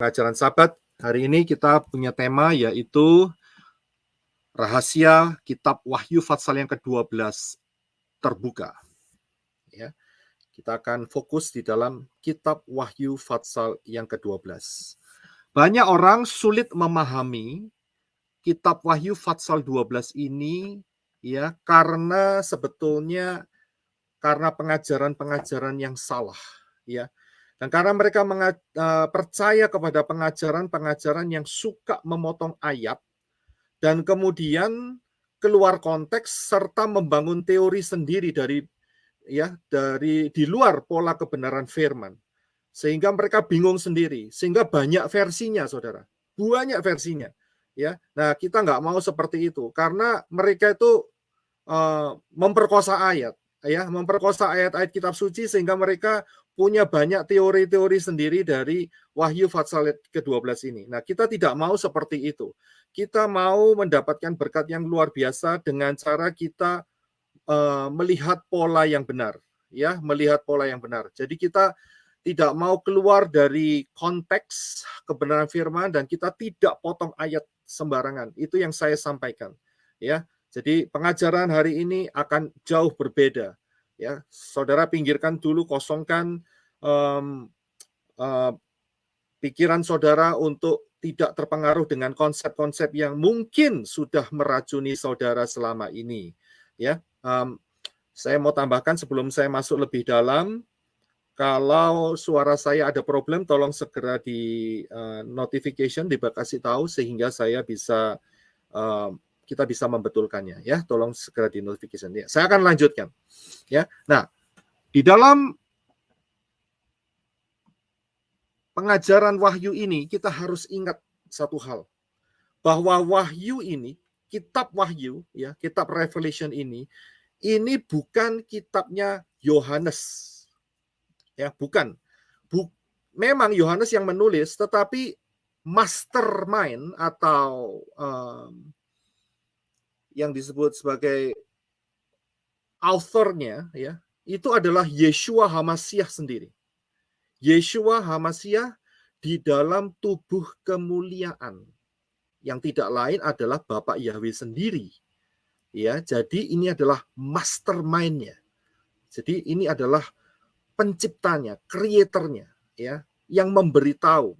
Pengajaran Sabat, hari ini kita punya tema yaitu rahasia kitab Wahyu Fatsal yang ke-12 terbuka. Ya, kita akan fokus di dalam kitab Wahyu Fatsal yang ke-12. Banyak orang sulit memahami kitab Wahyu Fatsal 12 ini ya karena sebetulnya karena pengajaran-pengajaran yang salah ya. Dan karena mereka percaya kepada pengajaran-pengajaran yang suka memotong ayat dan kemudian keluar konteks serta membangun teori sendiri dari di luar pola kebenaran firman. Sehingga mereka bingung sendiri, sehingga banyak versinya, Saudara. Banyak versinya. Ya. Nah, kita nggak mau seperti itu karena mereka itu memperkosa ayat, ya, memperkosa ayat-ayat kitab suci sehingga mereka punya banyak teori-teori sendiri dari Wahyu Fatsal ke-12 ini. Nah, kita tidak mau seperti itu. Kita mau mendapatkan berkat yang luar biasa dengan cara kita melihat pola yang benar, ya, melihat pola yang benar. Jadi kita tidak mau keluar dari konteks kebenaran firman dan kita tidak potong ayat sembarangan. Itu yang saya sampaikan, ya. Jadi pengajaran hari ini akan jauh berbeda, ya. Saudara pinggirkan dulu, kosongkan pikiran saudara untuk tidak terpengaruh dengan konsep-konsep yang mungkin sudah meracuni saudara selama ini. Ya, saya mau tambahkan sebelum saya masuk lebih dalam, kalau suara saya ada problem, tolong segera di notification, dikasih tahu sehingga saya bisa kita bisa membetulkannya. Ya, tolong segera di notification. Ya, saya akan lanjutkan. Ya, nah di dalam pengajaran Wahyu ini kita harus ingat satu hal, bahwa Wahyu ini, kitab Wahyu, ya, kitab Revelation ini bukan kitabnya Yohanes, ya, bukan. Memang Yohanes yang menulis, tetapi mastermind atau yang disebut sebagai authornya, ya, itu adalah Yeshua HaMasyiah sendiri. Yeshua HaMasyiah di dalam tubuh kemuliaan yang tidak lain adalah Bapak Yahweh sendiri. Ya, jadi ini adalah mastermind-nya. Jadi ini adalah penciptanya, kreatornya, ya, yang memberitahu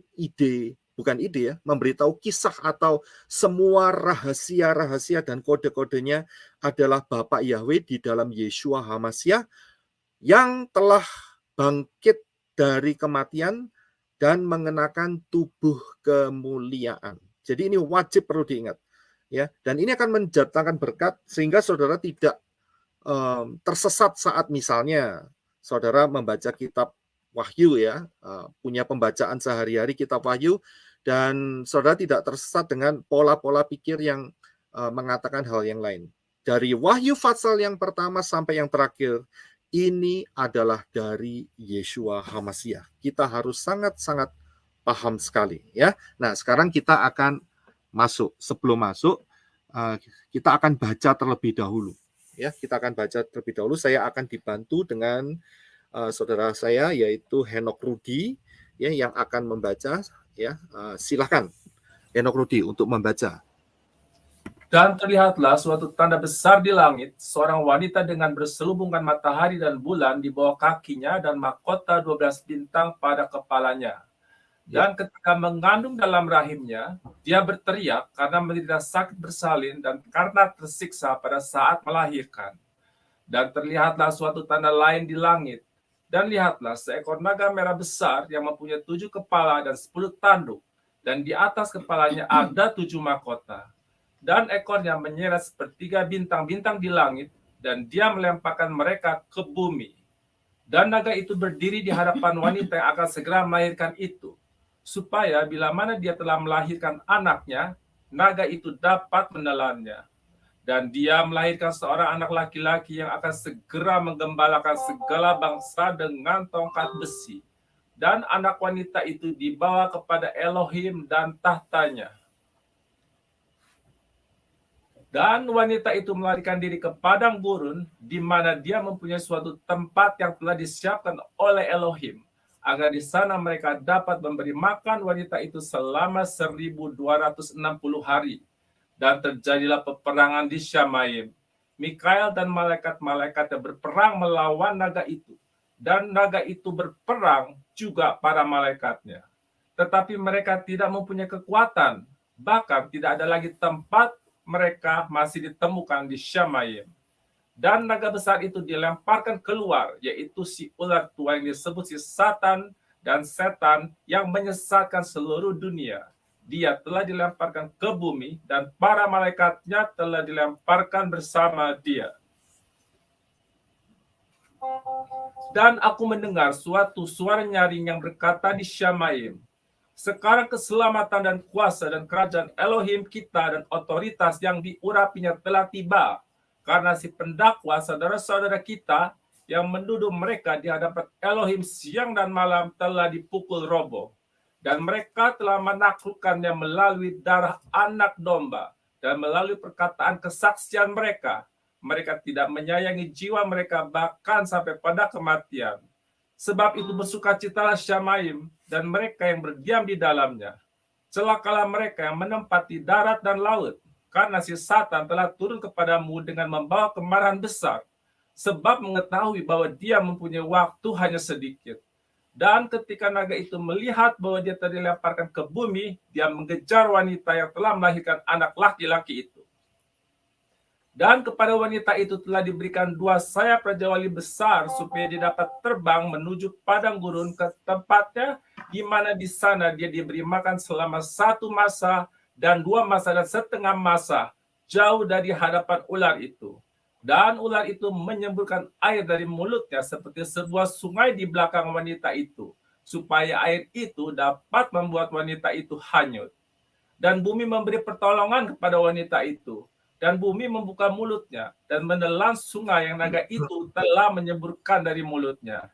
memberitahu kisah atau semua rahasia-rahasia dan kode-kodenya adalah Bapak Yahweh di dalam Yeshua HaMasyiah yang telah bangkit dari kematian dan mengenakan tubuh kemuliaan. Jadi ini wajib perlu diingat, ya. Dan ini akan mendatangkan berkat sehingga saudara tidak tersesat saat misalnya saudara membaca kitab Wahyu, ya, punya pembacaan sehari-hari kitab Wahyu dan saudara tidak tersesat dengan pola-pola pikir yang mengatakan hal yang lain. Dari Wahyu Fatsal yang pertama sampai yang terakhir, ini adalah dari Yeshua HaMasyiah. Kita harus sangat-sangat paham sekali, ya. Nah, sekarang kita akan masuk. Sebelum masuk, kita akan baca terlebih dahulu. Ya, kita akan baca terlebih dahulu. Saya akan dibantu dengan saudara saya yaitu Henok Rudi, ya, yang akan membaca. Ya, silakan Henok Rudi untuk membaca. Dan terlihatlah suatu tanda besar di langit, seorang wanita dengan berselubungkan matahari dan bulan di bawah kakinya dan mahkota 12 bintang pada kepalanya. Dan ketika mengandung dalam rahimnya, dia berteriak karena menderita sakit bersalin dan karena tersiksa pada saat melahirkan. Dan terlihatlah suatu tanda lain di langit. Dan lihatlah seekor naga merah besar yang mempunyai 7 kepala dan 10 tanduk. Dan di atas kepalanya ada 7 mahkota. Dan ekornya menyeret sepertiga bintang-bintang di langit, dan dia melemparkan mereka ke bumi. Dan naga itu berdiri di hadapan wanita yang akan segera melahirkan itu, supaya bila mana dia telah melahirkan anaknya, naga itu dapat menelannya. Dan dia melahirkan seorang anak laki-laki yang akan segera menggembalakan segala bangsa dengan tongkat besi. Dan anak wanita itu dibawa kepada Elohim dan tahtanya. Dan wanita itu melarikan diri ke padang gurun, di mana dia mempunyai suatu tempat yang telah disiapkan oleh Elohim, agar di sana mereka dapat memberi makan wanita itu selama 1260 hari. Dan terjadilah peperangan di Syamaim. Mikael dan malaikat-malaikatnya berperang melawan naga itu. Dan naga itu berperang juga para malaikatnya. Tetapi mereka tidak mempunyai kekuatan. Bahkan tidak ada lagi tempat mereka masih ditemukan di Syamaim. Dan naga besar itu dilemparkan keluar, yaitu si ular tua yang disebut si Satan dan setan yang menyesatkan seluruh dunia. Dia telah dilemparkan ke bumi dan para malaikatnya telah dilemparkan bersama dia. Dan aku mendengar suatu suara nyaring yang berkata di Syamaim, sekarang keselamatan dan kuasa dan kerajaan Elohim kita dan otoritas yang diurapinya telah tiba, karena si pendakwa saudara-saudara kita yang menuduh mereka di hadapan Elohim siang dan malam telah dipukul roboh. Dan mereka telah menaklukkannya melalui darah anak domba dan melalui perkataan kesaksian mereka. Mereka tidak menyayangi jiwa mereka bahkan sampai pada kematian. Sebab itu bersukacitalah Syamaim dan mereka yang berdiam di dalamnya. Celakalah mereka yang menempati darat dan laut, karena si Satan telah turun kepadamu dengan membawa kemarahan besar, sebab mengetahui bahwa dia mempunyai waktu hanya sedikit. Dan ketika naga itu melihat bahwa dia telah dilemparkan ke bumi, dia mengejar wanita yang telah melahirkan anak laki-laki itu. Dan kepada wanita itu telah diberikan 2 sayap Raja Wali besar, supaya dia dapat terbang menuju padang gurun ke tempatnya, di mana di sana dia diberi makan selama 1 masa dan 2 masa dan setengah masa, jauh dari hadapan ular itu. Dan ular itu menyemburkan air dari mulutnya seperti sebuah sungai di belakang wanita itu, supaya air itu dapat membuat wanita itu hanyut. Dan bumi memberi pertolongan kepada wanita itu. Dan bumi membuka mulutnya dan menelan sungai yang naga itu telah menyemburkan dari mulutnya.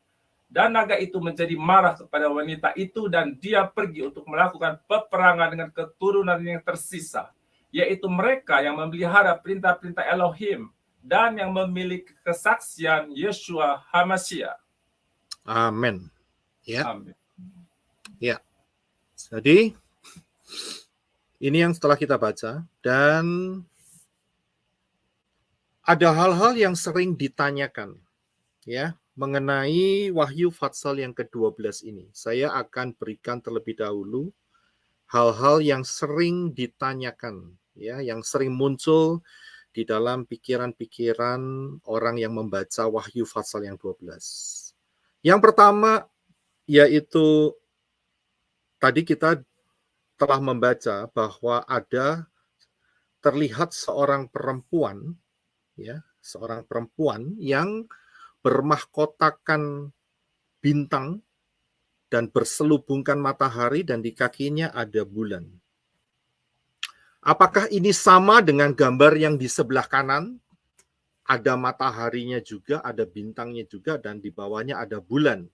Dan naga itu menjadi marah kepada wanita itu dan dia pergi untuk melakukan peperangan dengan keturunan yang tersisa, yaitu mereka yang memelihara perintah-perintah Elohim dan yang memiliki kesaksian Yeshua HaMashiach. Amin. Ya. Amin. Ya. Jadi ini yang setelah kita baca, dan ada hal-hal yang sering ditanyakan ya mengenai Wahyu Fatsal yang ke-12 ini. Saya akan berikan terlebih dahulu hal-hal yang sering ditanyakan ya, yang sering muncul di dalam pikiran-pikiran orang yang membaca Wahyu Fatsal yang 12. Yang pertama yaitu tadi kita telah membaca bahwa ada terlihat seorang perempuan ya, seorang perempuan yang bermahkotakan bintang dan berselubungkan matahari dan di kakinya ada bulan. Apakah ini sama dengan gambar yang di sebelah kanan? Ada mataharinya juga, ada bintangnya juga, dan di bawahnya ada bulan.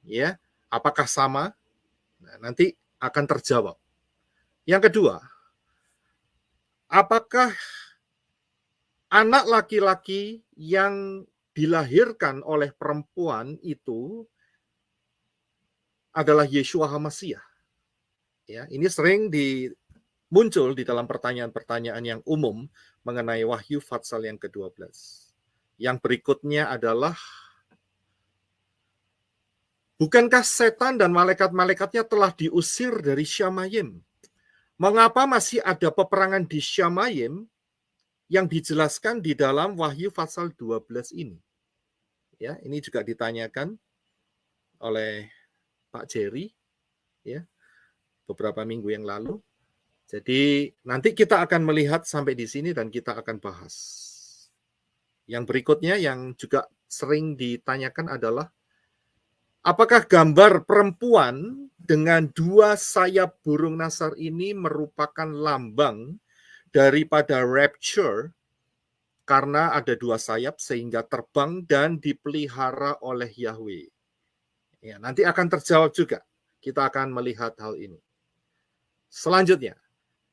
Ya, apakah sama? Nah, nanti akan terjawab. Yang kedua, apakah anak laki-laki yang dilahirkan oleh perempuan itu adalah Yeshua HaMashiach? Ya, ini sering muncul di dalam pertanyaan-pertanyaan yang umum mengenai Wahyu Fatsal yang ke-12. Yang berikutnya adalah, bukankah setan dan malaikat-malaikatnya telah diusir dari Syamaim? Mengapa masih ada peperangan di Syamaim yang dijelaskan di dalam Wahyu Fatsal 12 ini? Ya, ini juga ditanyakan oleh Pak Jerry ya beberapa minggu yang lalu. Jadi nanti kita akan melihat sampai di sini dan kita akan bahas. Yang berikutnya yang juga sering ditanyakan adalah, apakah gambar perempuan dengan 2 sayap burung nasar ini merupakan lambang daripada rapture, karena ada 2 sayap sehingga terbang dan dipelihara oleh Yahweh? Ya, nanti akan terjawab juga. Kita akan melihat hal ini. Selanjutnya,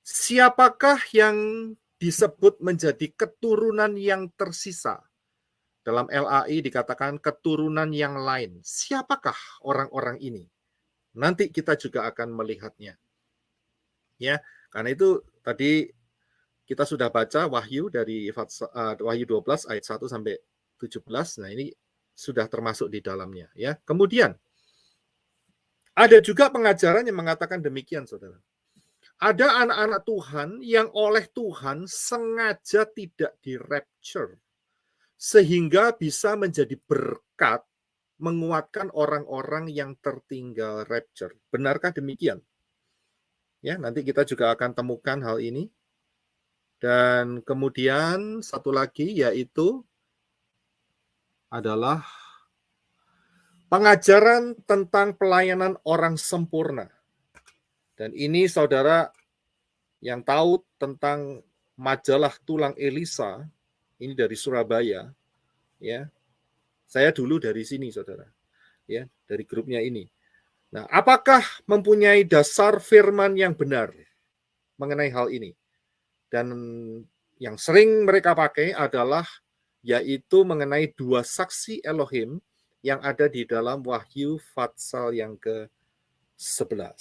siapakah yang disebut menjadi keturunan yang tersisa Dalam LAI dikatakan keturunan yang lain. Siapakah orang-orang ini? Nanti kita juga akan melihatnya. Ya, karena itu tadi kita sudah baca Wahyu dari Wahyu 12 ayat 1 sampai 17. Nah, ini sudah termasuk di dalamnya, ya. Kemudian ada juga pengajaran yang mengatakan demikian, Saudara. Ada anak-anak Tuhan yang oleh Tuhan sengaja tidak di-rapture sehingga bisa menjadi berkat menguatkan orang-orang yang tertinggal rapture. Benarkah demikian? Ya, nanti kita juga akan temukan hal ini. Dan kemudian satu lagi yaitu adalah pengajaran tentang pelayanan orang sempurna. Dan ini saudara yang tahu tentang majalah Tulang Elisa, ini dari Surabaya, ya. Saya dulu dari sini, saudara, ya, dari grupnya ini. Nah, apakah mempunyai dasar firman yang benar mengenai hal ini? Dan yang sering mereka pakai adalah yaitu mengenai dua saksi Elohim yang ada di dalam Wahyu Fatsal yang ke-11.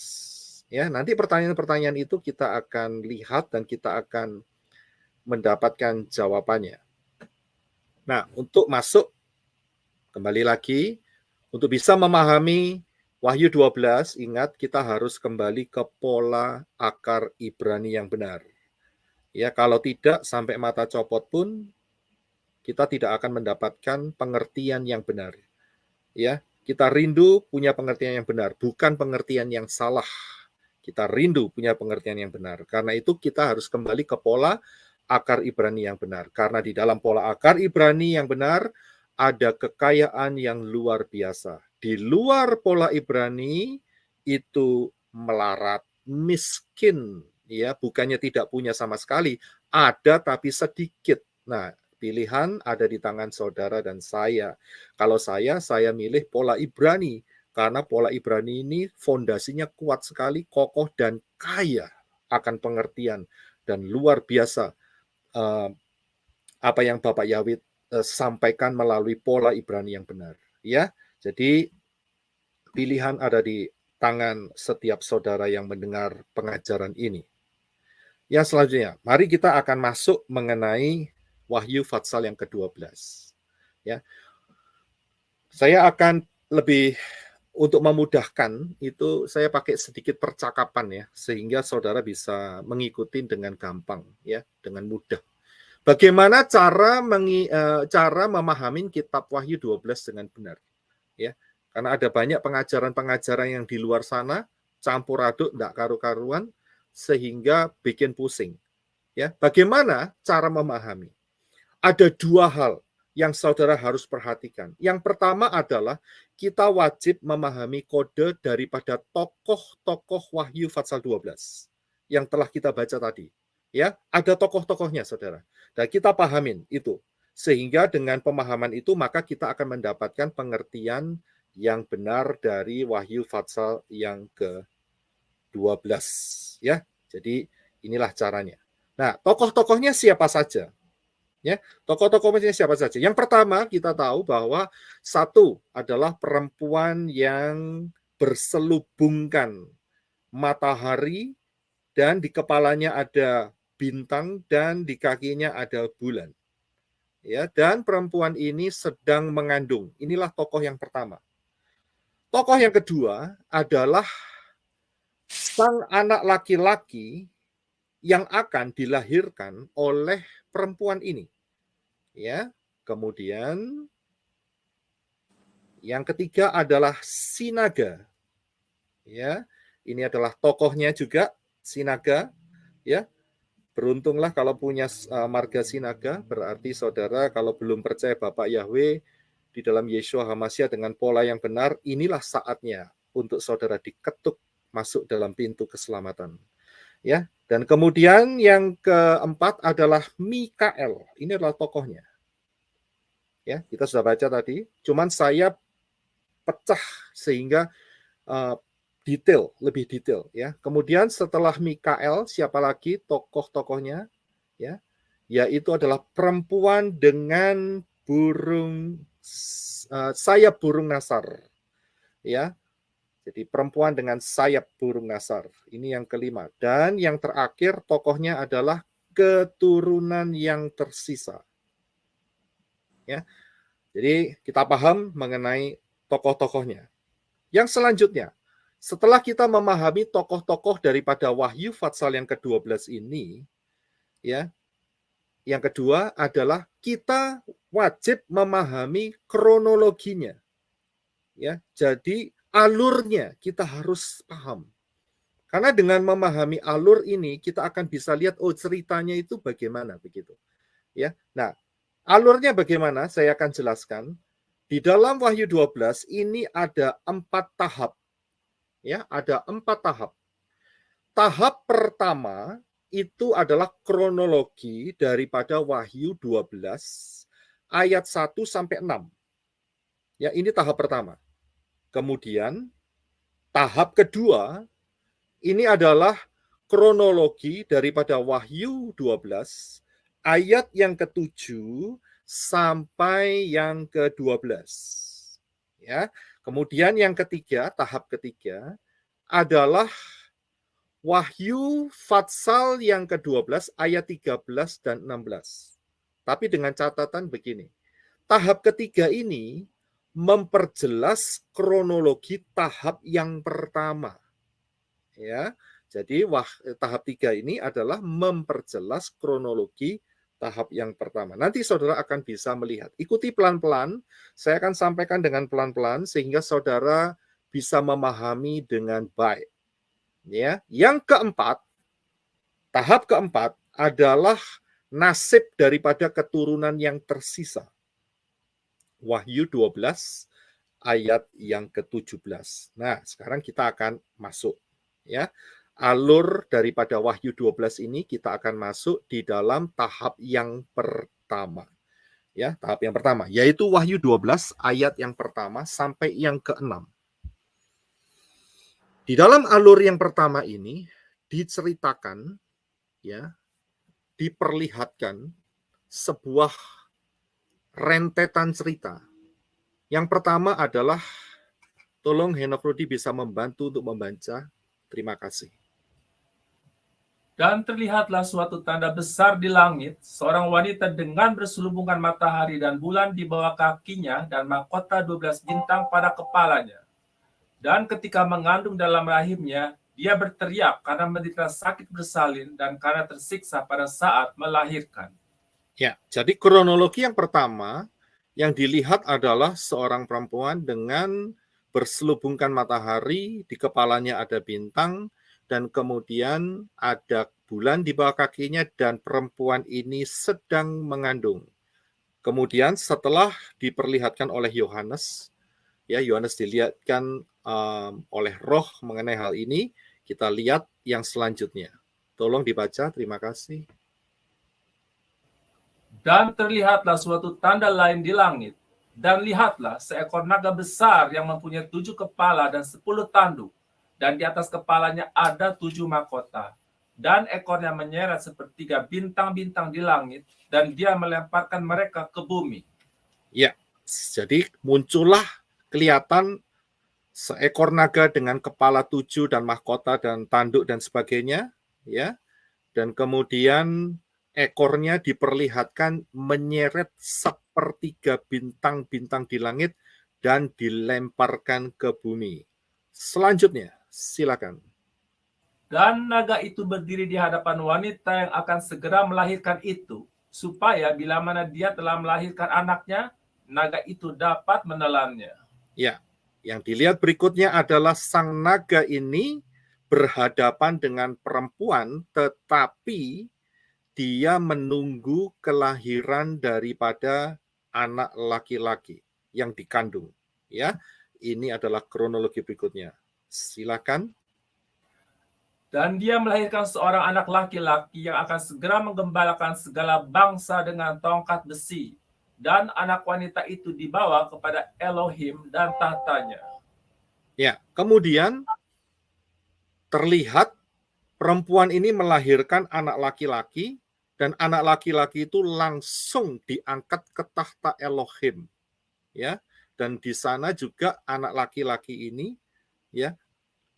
Ya, nanti pertanyaan-pertanyaan itu kita akan lihat dan kita akan mendapatkan jawabannya. Nah, untuk masuk kembali lagi untuk bisa memahami Wahyu 12, ingat kita harus kembali ke pola akar Ibrani yang benar. Ya, kalau tidak sampai mata copot pun kita tidak akan mendapatkan pengertian yang benar. Ya, kita rindu punya pengertian yang benar, bukan pengertian yang salah. Kita rindu punya pengertian yang benar. Karena itu kita harus kembali ke pola akar Ibrani yang benar. Karena di dalam pola akar Ibrani yang benar ada kekayaan yang luar biasa. Di luar pola Ibrani itu melarat, miskin, ya, bukannya tidak punya sama sekali, ada tapi sedikit. Nah, pilihan ada di tangan saudara dan saya. Kalau saya milih pola Ibrani, karena pola Ibrani ini fondasinya kuat sekali, kokoh dan kaya akan pengertian dan luar biasa apa yang Bapak Yawit sampaikan melalui pola Ibrani yang benar. Ya, jadi pilihan ada di tangan setiap saudara yang mendengar pengajaran ini. Ya, selanjutnya, mari kita akan masuk mengenai Wahyu Fatsal yang ke-12. Ya, saya akan lebih untuk memudahkan itu saya pakai sedikit percakapan ya, sehingga saudara bisa mengikuti dengan gampang ya, dengan mudah. Bagaimana cara memahami kitab Wahyu 12 dengan benar? Ya, karena ada banyak pengajaran-pengajaran yang di luar sana campur aduk enggak karu-karuan sehingga bikin pusing. Ya, bagaimana cara memahami? Ada dua hal yang saudara harus perhatikan. Yang pertama adalah kita wajib memahami kode daripada tokoh-tokoh Wahyu Fatsal 12 yang telah kita baca tadi. Ya, ada tokoh-tokohnya, saudara. Dan kita pahamin itu. Sehingga dengan pemahaman itu maka kita akan mendapatkan pengertian yang benar dari Wahyu Fatsal yang ke-12. Ya, jadi inilah caranya. Nah, tokoh-tokohnya siapa saja? Ya, tokoh-tokohnya siapa saja? Yang pertama kita tahu bahwa satu adalah perempuan yang berselubungkan matahari dan di kepalanya ada bintang dan di kakinya ada bulan. Ya, dan perempuan ini sedang mengandung. Inilah tokoh yang pertama. Tokoh yang kedua adalah sang anak laki-laki yang akan dilahirkan oleh perempuan ini. Ya, kemudian yang ketiga adalah Sinaga. Ya, ini adalah tokohnya juga Sinaga, ya. Beruntunglah kalau punya marga Sinaga, berarti saudara kalau belum percaya Bapak Yahweh di dalam Yeshua HaMashiach dengan pola yang benar, inilah saatnya untuk saudara diketuk masuk dalam pintu keselamatan. Ya, dan kemudian yang keempat adalah Mikael. Ini adalah tokohnya. Ya, kita sudah baca tadi. Cuman saya pecah sehingga lebih detail. Ya, kemudian setelah Mikael, siapa lagi tokoh-tokohnya? Ya, yaitu adalah perempuan dengan sayap burung nasar. Ya. Jadi perempuan dengan sayap burung nasar. Ini yang kelima. Dan yang terakhir tokohnya adalah keturunan yang tersisa. Ya. Jadi kita paham mengenai tokoh-tokohnya. Yang selanjutnya, setelah kita memahami tokoh-tokoh daripada Wahyu Fatsal yang ke-12 ini, ya, yang kedua adalah kita wajib memahami kronologinya. Ya, jadi alurnya kita harus paham. Karena dengan memahami alur ini kita akan bisa lihat ceritanya itu bagaimana begitu. Ya. Nah, alurnya bagaimana? Saya akan jelaskan. Di dalam Wahyu 12 ini ada 4 tahap. Ya, ada 4 tahap. Tahap pertama itu adalah kronologi daripada Wahyu 12 ayat 1 sampai 6. Ya, ini tahap pertama. Kemudian tahap kedua ini adalah kronologi daripada Wahyu 12 ayat yang ke-7 sampai yang ke-12. Ya. Kemudian yang ketiga, tahap ketiga adalah Wahyu Fatsal yang ke-12 ayat 13 dan 16. Tapi dengan catatan begini. Tahap ketiga ini memperjelas kronologi tahap yang pertama. Ya. Jadi tahap 3 ini adalah memperjelas kronologi tahap yang pertama. Nanti saudara akan bisa melihat. Ikuti pelan-pelan. Saya akan sampaikan dengan pelan-pelan sehingga saudara bisa memahami dengan baik. Ya, yang keempat, tahap keempat adalah nasib daripada keturunan yang tersisa. Wahyu 12 ayat yang ke-17. Nah, sekarang kita akan masuk, ya. Alur daripada Wahyu 12 ini kita akan masuk di dalam tahap yang pertama. Ya, tahap yang pertama yaitu Wahyu 12 ayat yang pertama sampai yang ke-6. Di dalam alur yang pertama ini diceritakan, ya, diperlihatkan sebuah rentetan cerita. Yang pertama adalah, tolong Henok Rudi bisa membantu untuk membaca. Terima kasih. Dan terlihatlah suatu tanda besar di langit, seorang wanita dengan berselubungan matahari dan bulan di bawah kakinya dan mahkota 12 bintang pada kepalanya. Dan ketika mengandung dalam rahimnya, dia berteriak karena menderita sakit bersalin dan karena tersiksa pada saat melahirkan. Ya, jadi kronologi yang pertama yang dilihat adalah seorang perempuan dengan berselubungkan matahari, di kepalanya ada bintang, dan kemudian ada bulan di bawah kakinya, dan perempuan ini sedang mengandung. Kemudian setelah diperlihatkan oleh Yohanes, ya, Yohanes dilihatkan oleh Roh mengenai hal ini, kita lihat yang selanjutnya. Tolong dibaca, terima kasih. Dan terlihatlah suatu tanda lain di langit, dan lihatlah seekor naga besar yang mempunyai 7 kepala dan 10 tanduk, dan di atas kepalanya ada 7 mahkota, dan ekornya menyeret sepertiga bintang-bintang di langit, dan dia melemparkan mereka ke bumi. Ya, jadi muncullah kelihatan seekor naga dengan kepala 7 dan mahkota dan tanduk dan sebagainya, ya. Dan kemudian ekornya diperlihatkan menyeret sepertiga bintang-bintang di langit dan dilemparkan ke bumi. Selanjutnya, silakan. Dan naga itu berdiri di hadapan wanita yang akan segera melahirkan itu, supaya bila mana dia telah melahirkan anaknya, naga itu dapat menelannya. Ya, yang dilihat berikutnya adalah sang naga ini berhadapan dengan perempuan, tetapi dia menunggu kelahiran daripada anak laki-laki yang dikandung. Ya, ini adalah kronologi berikutnya. Silakan. Dan dia melahirkan seorang anak laki-laki yang akan segera menggembalakan segala bangsa dengan tongkat besi. Dan anak wanita itu dibawa kepada Elohim dan tahtanya. Ya, kemudian terlihat perempuan ini melahirkan anak laki-laki dan anak laki-laki itu langsung diangkat ke tahta Elohim, ya. Dan di sana juga anak laki-laki ini, ya,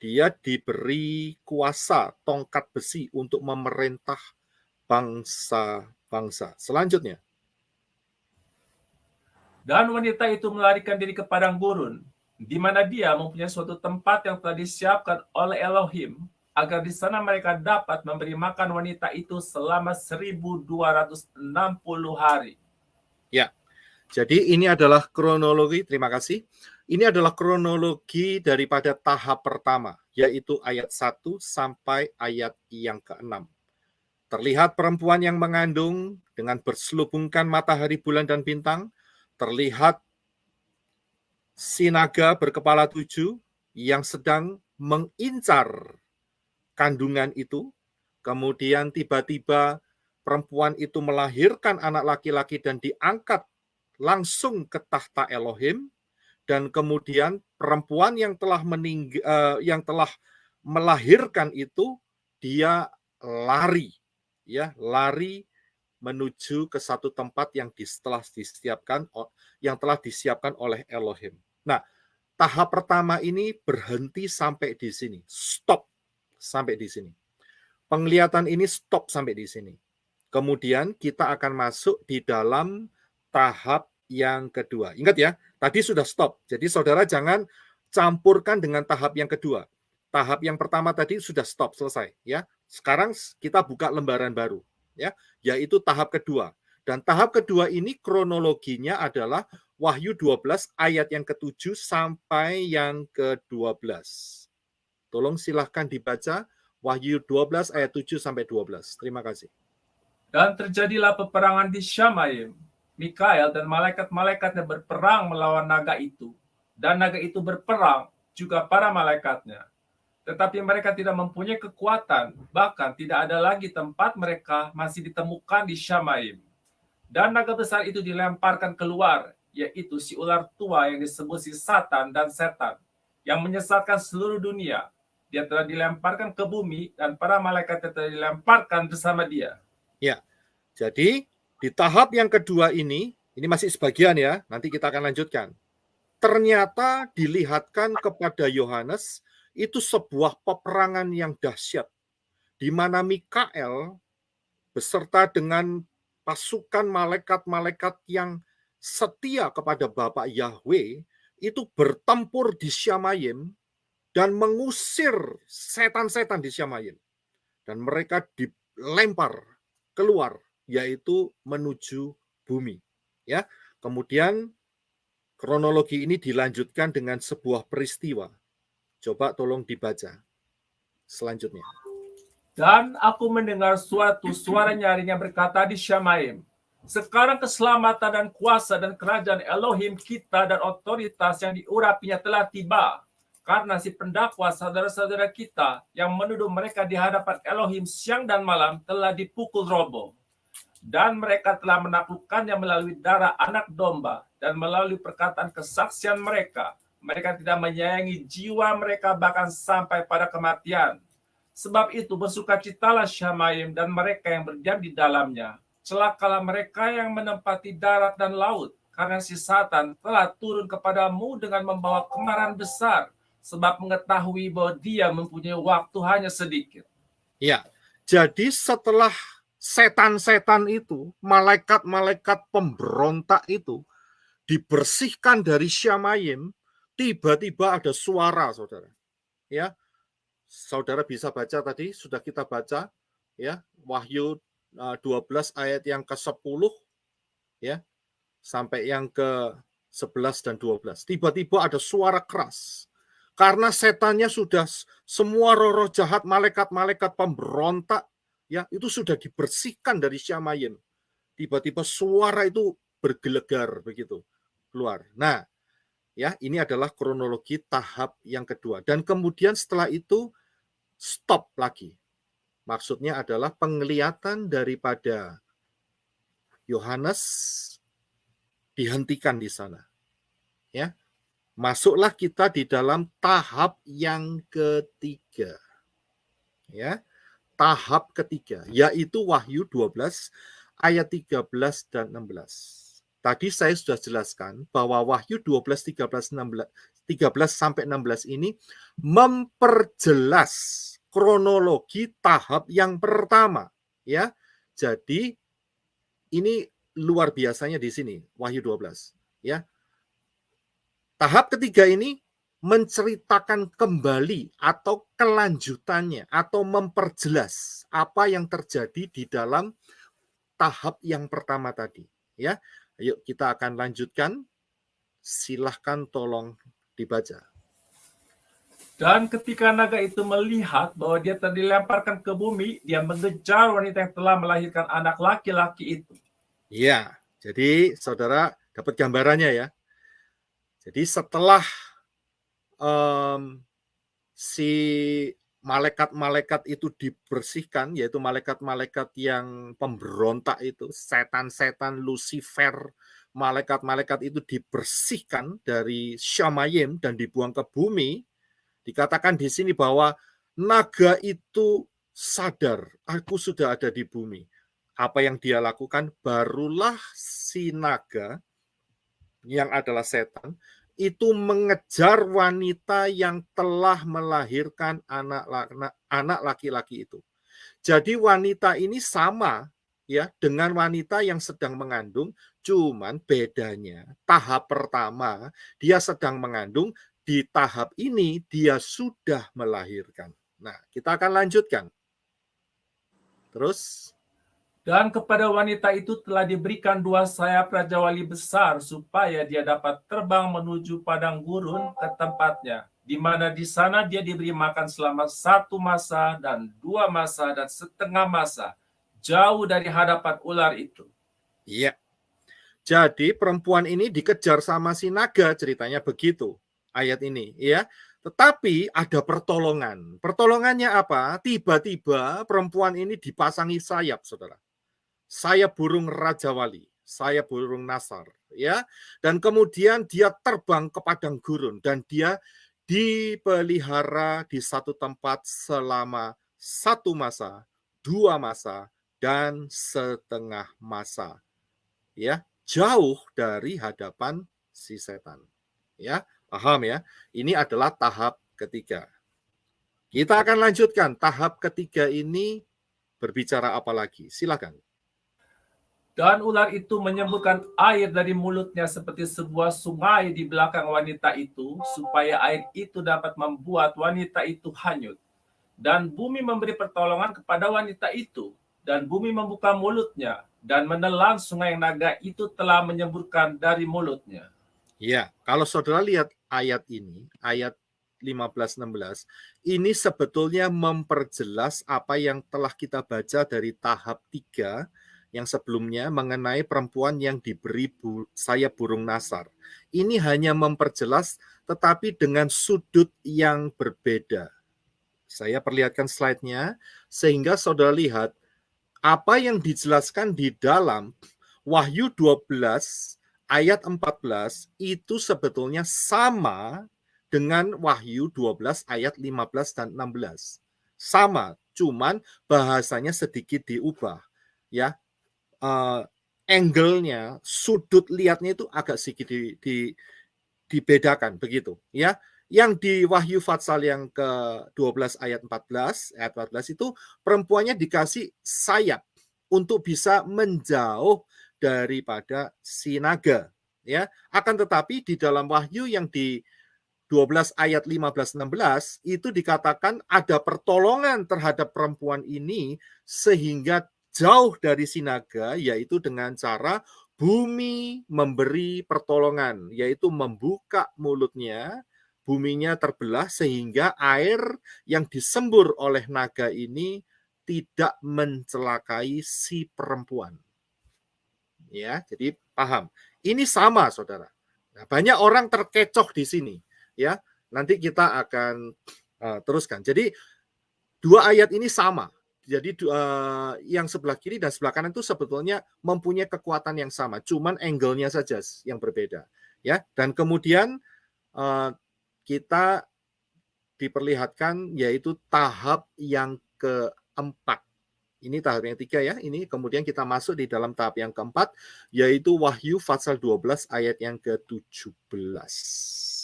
dia diberi kuasa tongkat besi untuk memerintah bangsa-bangsa. Selanjutnya. Dan wanita itu melarikan diri ke padang gurun, di mana dia mempunyai suatu tempat yang telah disiapkan oleh Elohim, agar di sana mereka dapat memberi makan wanita itu selama 1260 hari. Ya, jadi ini adalah kronologi, terima kasih. Ini adalah kronologi daripada tahap pertama, yaitu ayat 1 sampai ayat yang ke-6. Terlihat perempuan yang mengandung dengan berselubungkan matahari, bulan, dan bintang. Terlihat si naga berkepala 7 yang sedang mengincar kandungan itu. Kemudian tiba-tiba perempuan itu melahirkan anak laki-laki dan diangkat langsung ke tahta Elohim. Dan kemudian perempuan yang telah melahirkan itu, dia lari, ya, lari menuju ke satu tempat yang telah disiapkan oleh Elohim. Nah, tahap pertama ini berhenti sampai di sini, stop sampai di sini. Penglihatan ini stop sampai di sini. Kemudian kita akan masuk di dalam tahap yang kedua. Ingat ya, tadi sudah stop. Jadi saudara jangan campurkan dengan tahap yang kedua. Tahap yang pertama tadi sudah stop, selesai, ya. Sekarang kita buka lembaran baru, ya, yaitu tahap kedua. Dan tahap kedua ini kronologinya adalah Wahyu 12 ayat yang ke-7 sampai yang ke-12. Tolong silahkan dibaca Wahyu 12 ayat 7 sampai 12. Terima kasih. Dan terjadilah peperangan di Syamaim. Mikael dan malaikat-malaikatnya berperang melawan naga itu. Dan naga itu berperang juga para malaikatnya. Tetapi mereka tidak mempunyai kekuatan, bahkan tidak ada lagi tempat mereka masih ditemukan di Syamaim. Dan naga besar itu dilemparkan keluar, yaitu si ular tua yang disebut si Satan dan Setan, yang menyesatkan seluruh dunia. Dia telah dilemparkan ke bumi, dan para malaikat telah dilemparkan bersama dia. Ya, jadi di tahap yang kedua ini masih sebagian ya, nanti kita akan lanjutkan. Ternyata dilihatkan kepada Yohanes itu sebuah peperangan yang dahsyat, di mana Mikael beserta dengan pasukan malaikat-malaikat yang setia kepada Bapa Yahweh itu bertempur di Syamayim dan mengusir setan-setan di Syamayim. Dan mereka dilempar keluar, yaitu menuju bumi. Ya, kemudian kronologi ini dilanjutkan dengan sebuah peristiwa. Coba tolong dibaca selanjutnya. Dan aku mendengar suatu suara nyaring yang berkata di Syamaim, sekarang keselamatan dan kuasa dan kerajaan Elohim kita dan otoritas yang diurapinya telah tiba. Karena si pendakwa saudara-saudara kita yang menuduh mereka di hadapan Elohim siang dan malam telah dipukul roboh. Dan mereka telah menaklukkannya melalui darah anak domba dan melalui perkataan kesaksian mereka. Mereka tidak menyayangi jiwa mereka bahkan sampai pada kematian. Sebab itu bersukacitalah Syamayim dan mereka yang berdiam di dalamnya. Celakalah mereka yang menempati darat dan laut, karena si Satan telah turun kepadamu dengan membawa kemarahan besar, sebab mengetahui bahwa dia mempunyai waktu hanya sedikit. Ya, jadi setelah setan-setan itu, malaikat-malaikat pemberontak itu dibersihkan dari Syamayim, tiba-tiba ada suara, saudara. Ya, saudara bisa baca tadi, sudah kita baca, ya, Wahyu 12 ayat yang ke-10, ya, sampai yang ke-11 dan 12. Tiba-tiba ada suara keras. Karena setannya sudah, semua roh-roh jahat, malaikat-malaikat pemberontak, ya, itu sudah dibersihkan dari Syamayim. Tiba-tiba suara itu bergelegar begitu keluar. Nah, ya, ini adalah kronologi tahap yang kedua. Dan kemudian setelah itu stop lagi. Maksudnya adalah penglihatan daripada Yohanes dihentikan di sana. Ya. Masuklah kita di dalam tahap yang ketiga. Ya. tahap ketiga, yaitu Wahyu 12 ayat 13 dan 16. Tadi saya sudah jelaskan bahwa Wahyu 12, 13 sampai 16 ini memperjelas kronologi tahap yang pertama, ya. Jadi ini luar biasanya di sini Wahyu 12, ya. Tahap ketiga ini menceritakan kembali atau kelanjutannya atau memperjelas apa yang terjadi di dalam tahap yang pertama tadi, ya. Ayo kita akan lanjutkan. Silahkan tolong dibaca. Dan ketika naga itu melihat bahwa dia telah dilemparkan ke bumi, dia mengejar wanita yang telah melahirkan anak laki-laki itu. Ya, jadi saudara dapat gambarannya ya. Jadi setelah si malaikat-malaikat itu dibersihkan, yaitu malaikat-malaikat yang pemberontak itu, setan-setan, Lucifer, malaikat-malaikat itu dibersihkan dari Syamayim dan dibuang ke bumi. Dikatakan di sini bahwa naga itu sadar, aku sudah ada di bumi. Apa yang dia lakukan? Barulah si naga yang adalah setan itu mengejar wanita yang telah melahirkan anak laki-laki itu. Jadi wanita ini sama ya dengan wanita yang sedang mengandung, cuman bedanya tahap pertama dia sedang mengandung, di tahap ini dia sudah melahirkan. Nah, kita akan lanjutkan. Terus Dan kepada wanita itu telah diberikan 2 sayap Raja Wali besar supaya dia dapat terbang menuju padang gurun ke tempatnya, di mana di sana dia diberi makan selama 1 masa dan 2 masa dan setengah masa, jauh dari hadapan ular itu. iya. Jadi perempuan ini dikejar sama si naga, ceritanya begitu. Ayat ini, ya. Tetapi ada pertolongan. Pertolongannya apa? Tiba-tiba perempuan ini dipasangi sayap, Saudara. Sayap burung Raja Wali, sayap burung Nasar, ya. Dan kemudian dia terbang ke padang gurun dan dia dipelihara di satu tempat selama 1 masa, 2 masa, dan setengah masa. Ya, jauh dari hadapan si setan. Ya, paham ya? Ini adalah tahap ketiga. Kita akan lanjutkan tahap ketiga ini berbicara apa lagi? Silakan. Dan ular itu menyemburkan air dari mulutnya seperti sebuah sungai di belakang wanita itu, supaya air itu dapat membuat wanita itu hanyut. Dan bumi memberi pertolongan kepada wanita itu, dan bumi membuka mulutnya, dan menelan sungai yang naga itu telah menyemburkan dari mulutnya. Ya, kalau saudara lihat ayat ini, ayat 15-16, ini sebetulnya memperjelas apa yang telah kita baca dari tahap 3 yang sebelumnya mengenai perempuan yang diberi sayap burung nasar. Ini hanya memperjelas tetapi dengan sudut yang berbeda. Saya perlihatkan slide-nya sehingga saudara lihat apa yang dijelaskan di dalam Wahyu 12 ayat 14 itu sebetulnya sama dengan Wahyu 12 ayat 15 dan 16. Sama, cuman bahasanya sedikit diubah. Ya, angle-nya, sudut lihatnya itu agak sedikit dibedakan begitu, ya. Yang di Wahyu Fatsal yang ke-12 ayat 14 itu perempuannya dikasih sayap untuk bisa menjauh daripada si naga, ya. Akan tetapi di dalam Wahyu yang di 12 ayat 15-16 itu dikatakan ada pertolongan terhadap perempuan ini sehingga jauh dari si naga, yaitu dengan cara bumi memberi pertolongan, yaitu membuka mulutnya, buminya terbelah sehingga air yang disembur oleh naga ini tidak mencelakai si perempuan. Ya, jadi paham. Ini sama, Saudara. Nah, banyak orang terkecoh di sini, ya. Nanti kita akan teruskan. Jadi 2 ayat ini sama. Jadi yang sebelah kiri dan sebelah kanan itu sebetulnya mempunyai kekuatan yang sama, cuman angle-nya saja yang berbeda, ya. Dan kemudian kita diperlihatkan yaitu tahap yang keempat. Ini tahap yang ketiga ya. Ini kemudian kita masuk di dalam tahap yang keempat, yaitu Wahyu pasal 12 ayat yang ke-17.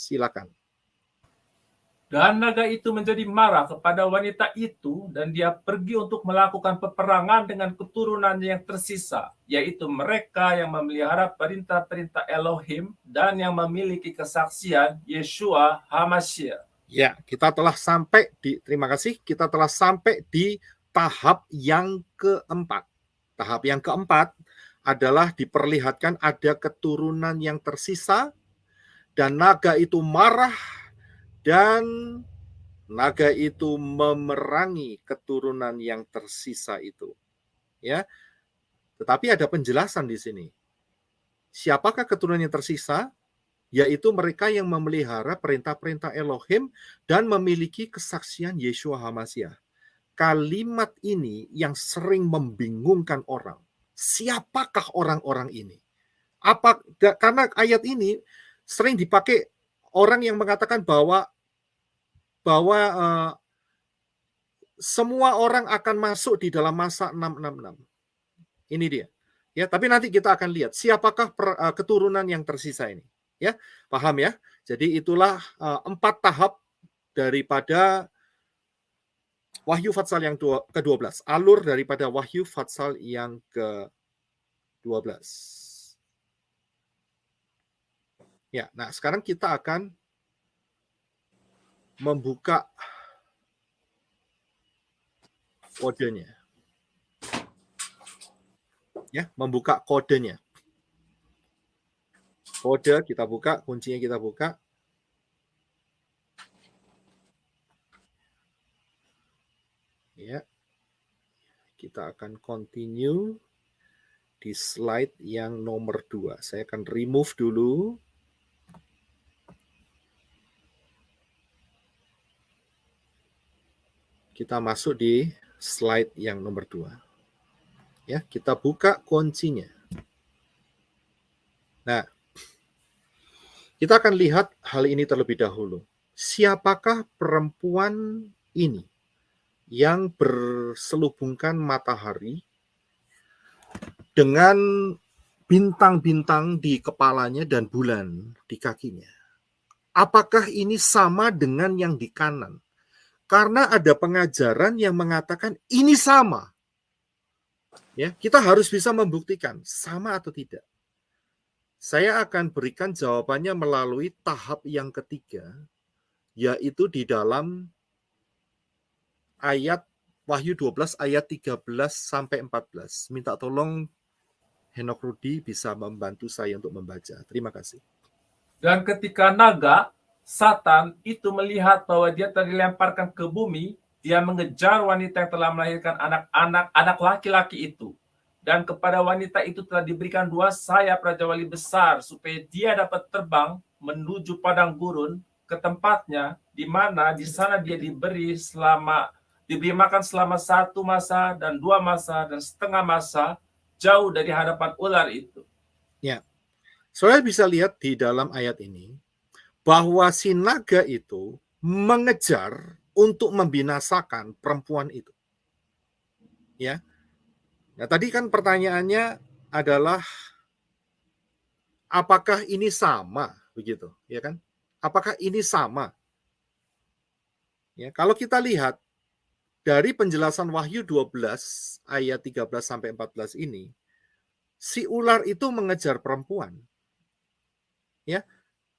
Silakan. Dan naga itu menjadi marah kepada wanita itu, dan dia pergi untuk melakukan peperangan dengan keturunannya yang tersisa, yaitu mereka yang memelihara perintah-perintah Elohim dan yang memiliki kesaksian Yeshua HaMashiach. Ya, kita telah sampai terima kasih, kita telah sampai di tahap yang keempat. Tahap yang keempat adalah diperlihatkan ada keturunan yang tersisa, dan naga itu marah, dan naga itu memerangi keturunan yang tersisa itu. Ya. Tetapi ada penjelasan di sini. Siapakah keturunan yang tersisa? Yaitu mereka yang memelihara perintah-perintah Elohim dan memiliki kesaksian Yeshua HaMashiach. Kalimat ini yang sering membingungkan orang. Siapakah orang-orang ini? Karena ayat ini sering dipakai orang yang mengatakan bahwa semua orang akan masuk di dalam masa 666. Ini dia. Ya, tapi nanti kita akan lihat siapakah keturunan yang tersisa ini. Ya, paham ya? Jadi itulah 4 tahap daripada Wahyu Fatsal yang ke-12. Alur daripada Wahyu Fatsal yang ke-12. Ya, nah sekarang kita akan membuka kodenya. Ya, membuka kodenya. Kode kita buka, kuncinya kita buka. Ya. Kita akan continue di slide yang nomor 2. Saya akan remove dulu. Kita masuk di slide yang nomor 2. Ya, kita buka kuncinya. Nah, kita akan lihat hal ini terlebih dahulu. Siapakah perempuan ini yang berselubungkan matahari dengan bintang-bintang di kepalanya dan bulan di kakinya? Apakah ini sama dengan yang di kanan? Karena ada pengajaran yang mengatakan ini sama. Ya, kita harus bisa membuktikan sama atau tidak. Saya akan berikan jawabannya melalui tahap yang ketiga, yaitu di dalam ayat Wahyu 12 ayat 13 sampai 14. Minta tolong Henok Rudi bisa membantu saya untuk membaca. Terima kasih. Dan ketika naga, Satan itu melihat bahwa dia dilemparkan ke bumi, dia mengejar wanita yang telah melahirkan anak laki-laki itu. Dan kepada wanita itu telah diberikan 2 sayap Raja Wali besar, supaya dia dapat terbang menuju padang gurun ke tempatnya, di mana di sana dia diberi makan selama 1 masa dan 2 masa dan setengah masa, jauh dari hadapan ular itu. Ya, saudara bisa lihat di dalam ayat ini bahwa si naga itu mengejar untuk membinasakan perempuan itu. Ya. Nah, tadi kan pertanyaannya adalah apakah ini sama begitu, ya kan? Apakah ini sama? Ya, kalau kita lihat dari penjelasan Wahyu 12 ayat 13 sampai 14 ini, si ular itu mengejar perempuan. Ya.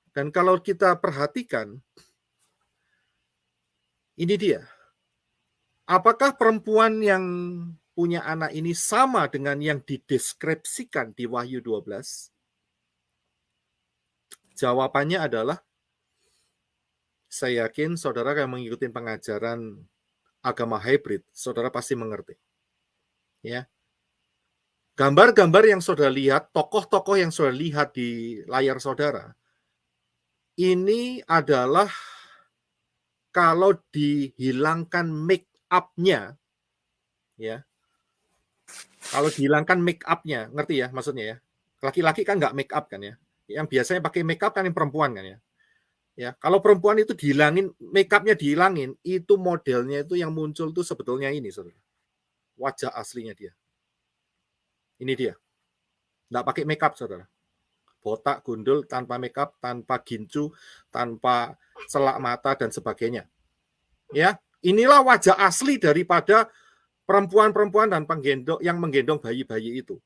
Dan kalau kita perhatikan, ini dia. Apakah perempuan yang punya anak ini sama dengan yang dideskripsikan di Wahyu 12? Jawabannya adalah, saya yakin saudara yang mengikuti pengajaran agama hybrid, saudara pasti mengerti. Ya. Gambar-gambar yang saudara lihat, tokoh-tokoh yang saudara lihat di layar saudara, ini adalah kalau dihilangkan make up-nya, ya. Kalau dihilangkan make up-nya, ngerti ya maksudnya ya? Laki-laki kan nggak make up kan ya? Yang biasanya pakai make up kan yang perempuan kan ya? Ya, kalau perempuan itu dihilangin, make up-nya dihilangin, itu modelnya itu yang muncul tuh sebetulnya ini, saudara. wajah aslinya dia. Ini dia. Nggak pakai makeup, saudara. Botak, gundul, tanpa makeup, tanpa gincu, tanpa celak mata, dan sebagainya. Ya, inilah wajah asli daripada perempuan-perempuan dan penggendong yang menggendong bayi-bayi itu.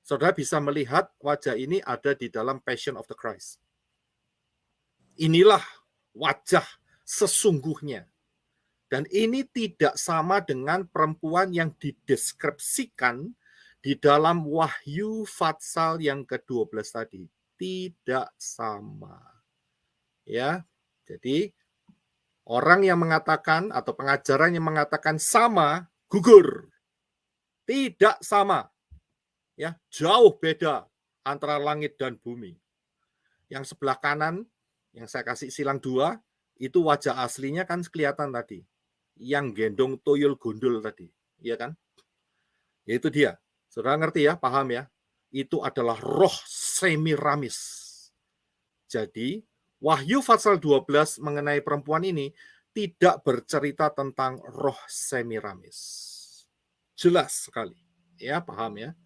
Saudara bisa melihat wajah ini ada di dalam Passion of the Christ. Inilah wajah sesungguhnya. Dan ini tidak sama dengan perempuan yang dideskripsikan di dalam Wahyu Fatsal yang ke-12 tadi. Tidak sama. Ya. Jadi orang yang mengatakan atau pengajaran yang mengatakan sama, gugur. Tidak sama. Ya, jauh beda antara langit dan bumi. Yang sebelah kanan, yang saya kasih silang 2, itu wajah aslinya kan kelihatan tadi. Yang gendong tuyul gundul tadi, iya kan? Itu dia. Saudara ngerti ya, paham ya? Itu adalah roh Semiramis. Jadi, Wahyu Fatsal 12 mengenai perempuan ini tidak bercerita tentang roh Semiramis. Jelas sekali. Ya, paham ya?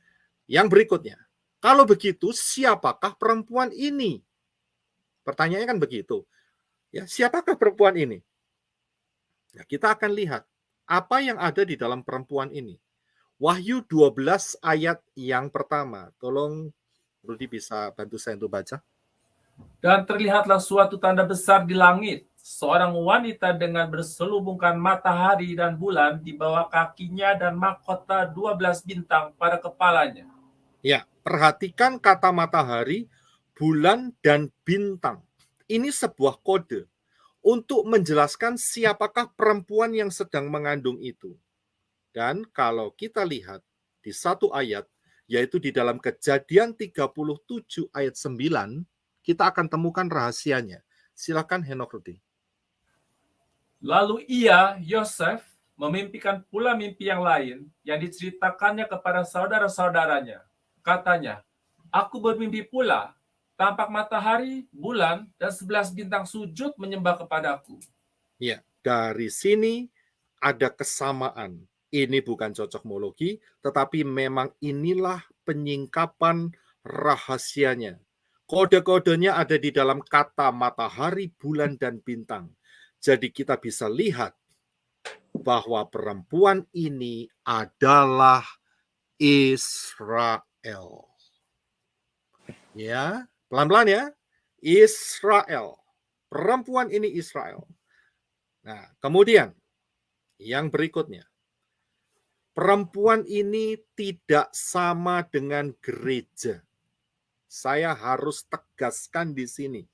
Yang berikutnya, kalau begitu siapakah perempuan ini? Pertanyaannya kan begitu. Ya, siapakah perempuan ini? Ya, kita akan lihat apa yang ada di dalam perempuan ini. Wahyu 12 ayat yang pertama. Tolong Rudi bisa bantu saya untuk baca. Dan terlihatlah suatu tanda besar di langit, seorang wanita dengan berselubungkan matahari dan bulan di bawah kakinya dan mahkota 12 bintang pada kepalanya. Ya, perhatikan kata matahari, bulan, dan bintang. Ini sebuah kode untuk menjelaskan siapakah perempuan yang sedang mengandung itu. Dan kalau kita lihat di satu ayat, yaitu di dalam Kejadian 37 ayat 9, kita akan temukan rahasianya. Silakan Henok Rudi. Lalu ia, Yosef, memimpikan pula mimpi yang lain yang diceritakannya kepada saudara-saudaranya. Katanya, aku bermimpi pula, tampak matahari, bulan, dan 11 bintang sujud menyembah kepadaku. Ya, dari sini ada kesamaan. Ini bukan cocokmologi, tetapi memang inilah penyingkapan rahasianya. Kode-kodenya ada di dalam kata matahari, bulan, dan bintang. Jadi kita bisa lihat bahwa perempuan ini adalah Israel. Ya, pelan-pelan ya. Israel. Perempuan ini Israel. Nah, kemudian yang berikutnya. Perempuan ini tidak sama dengan gereja. Saya harus tegaskan di sini.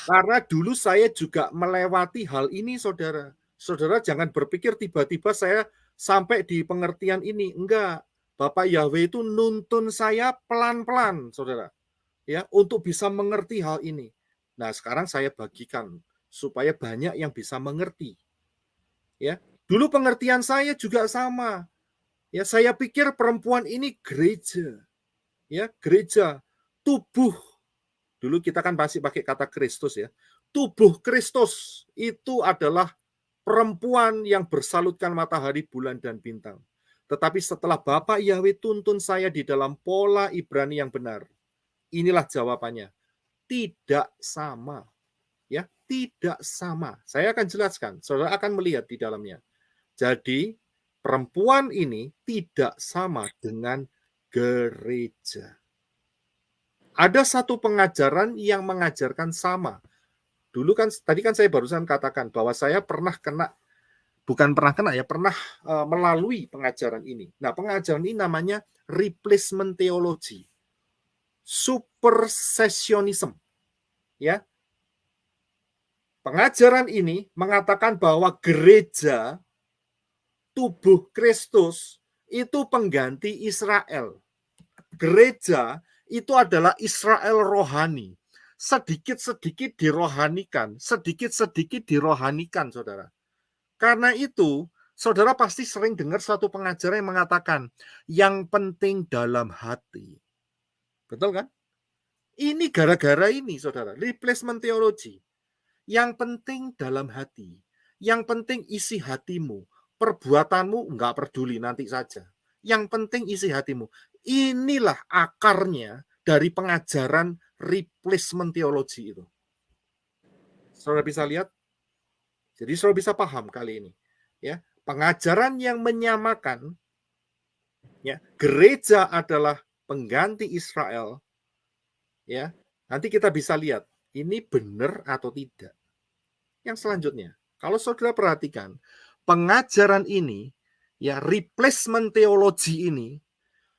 Karena dulu saya juga melewati hal ini, saudara. Saudara jangan berpikir tiba-tiba saya sampai di pengertian ini. Enggak. Bapak Yahweh itu nuntun saya pelan-pelan, saudara. Ya, untuk bisa mengerti hal ini. Nah, sekarang saya bagikan supaya banyak yang bisa mengerti. Ya, dulu pengertian saya juga sama. Ya, saya pikir perempuan ini gereja. Ya, gereja, tubuh. Dulu kita kan masih pakai kata Kristus ya. Tubuh Kristus itu adalah perempuan yang bersalutkan matahari, bulan, dan bintang. Tetapi setelah Bapak Yahweh tuntun saya di dalam pola Ibrani yang benar, inilah jawabannya. Tidak sama. Ya, tidak sama. Saya akan jelaskan. Saudara akan melihat di dalamnya. Jadi, perempuan ini tidak sama dengan gereja. Ada satu pengajaran yang mengajarkan sama. Dulu kan, tadi kan saya barusan katakan bahwa saya pernah melalui pengajaran ini. Nah, pengajaran ini namanya replacement theology, supersessionism. Ya, pengajaran ini mengatakan bahwa gereja, tubuh Kristus itu pengganti Israel. Gereja itu adalah Israel rohani. Sedikit-sedikit dirohanikan, sedikit-sedikit dirohanikan, saudara. Karena itu, saudara pasti sering dengar suatu pengajaran yang mengatakan, yang penting dalam hati. Betul kan? Ini gara-gara ini, saudara, replacement theology. Yang penting dalam hati. Yang penting isi hatimu. perbuatanmu nggak peduli, nanti saja. Yang penting isi hatimu. Inilah akarnya dari pengajaran replacement theology itu. Saudara bisa lihat? Jadi saudara bisa paham kali ini. Ya, pengajaran yang menyamakan, ya, gereja adalah pengganti Israel. Ya, nanti kita bisa lihat ini benar atau tidak. Yang selanjutnya, kalau saudara perhatikan, pengajaran ini, ya, replacement theology ini,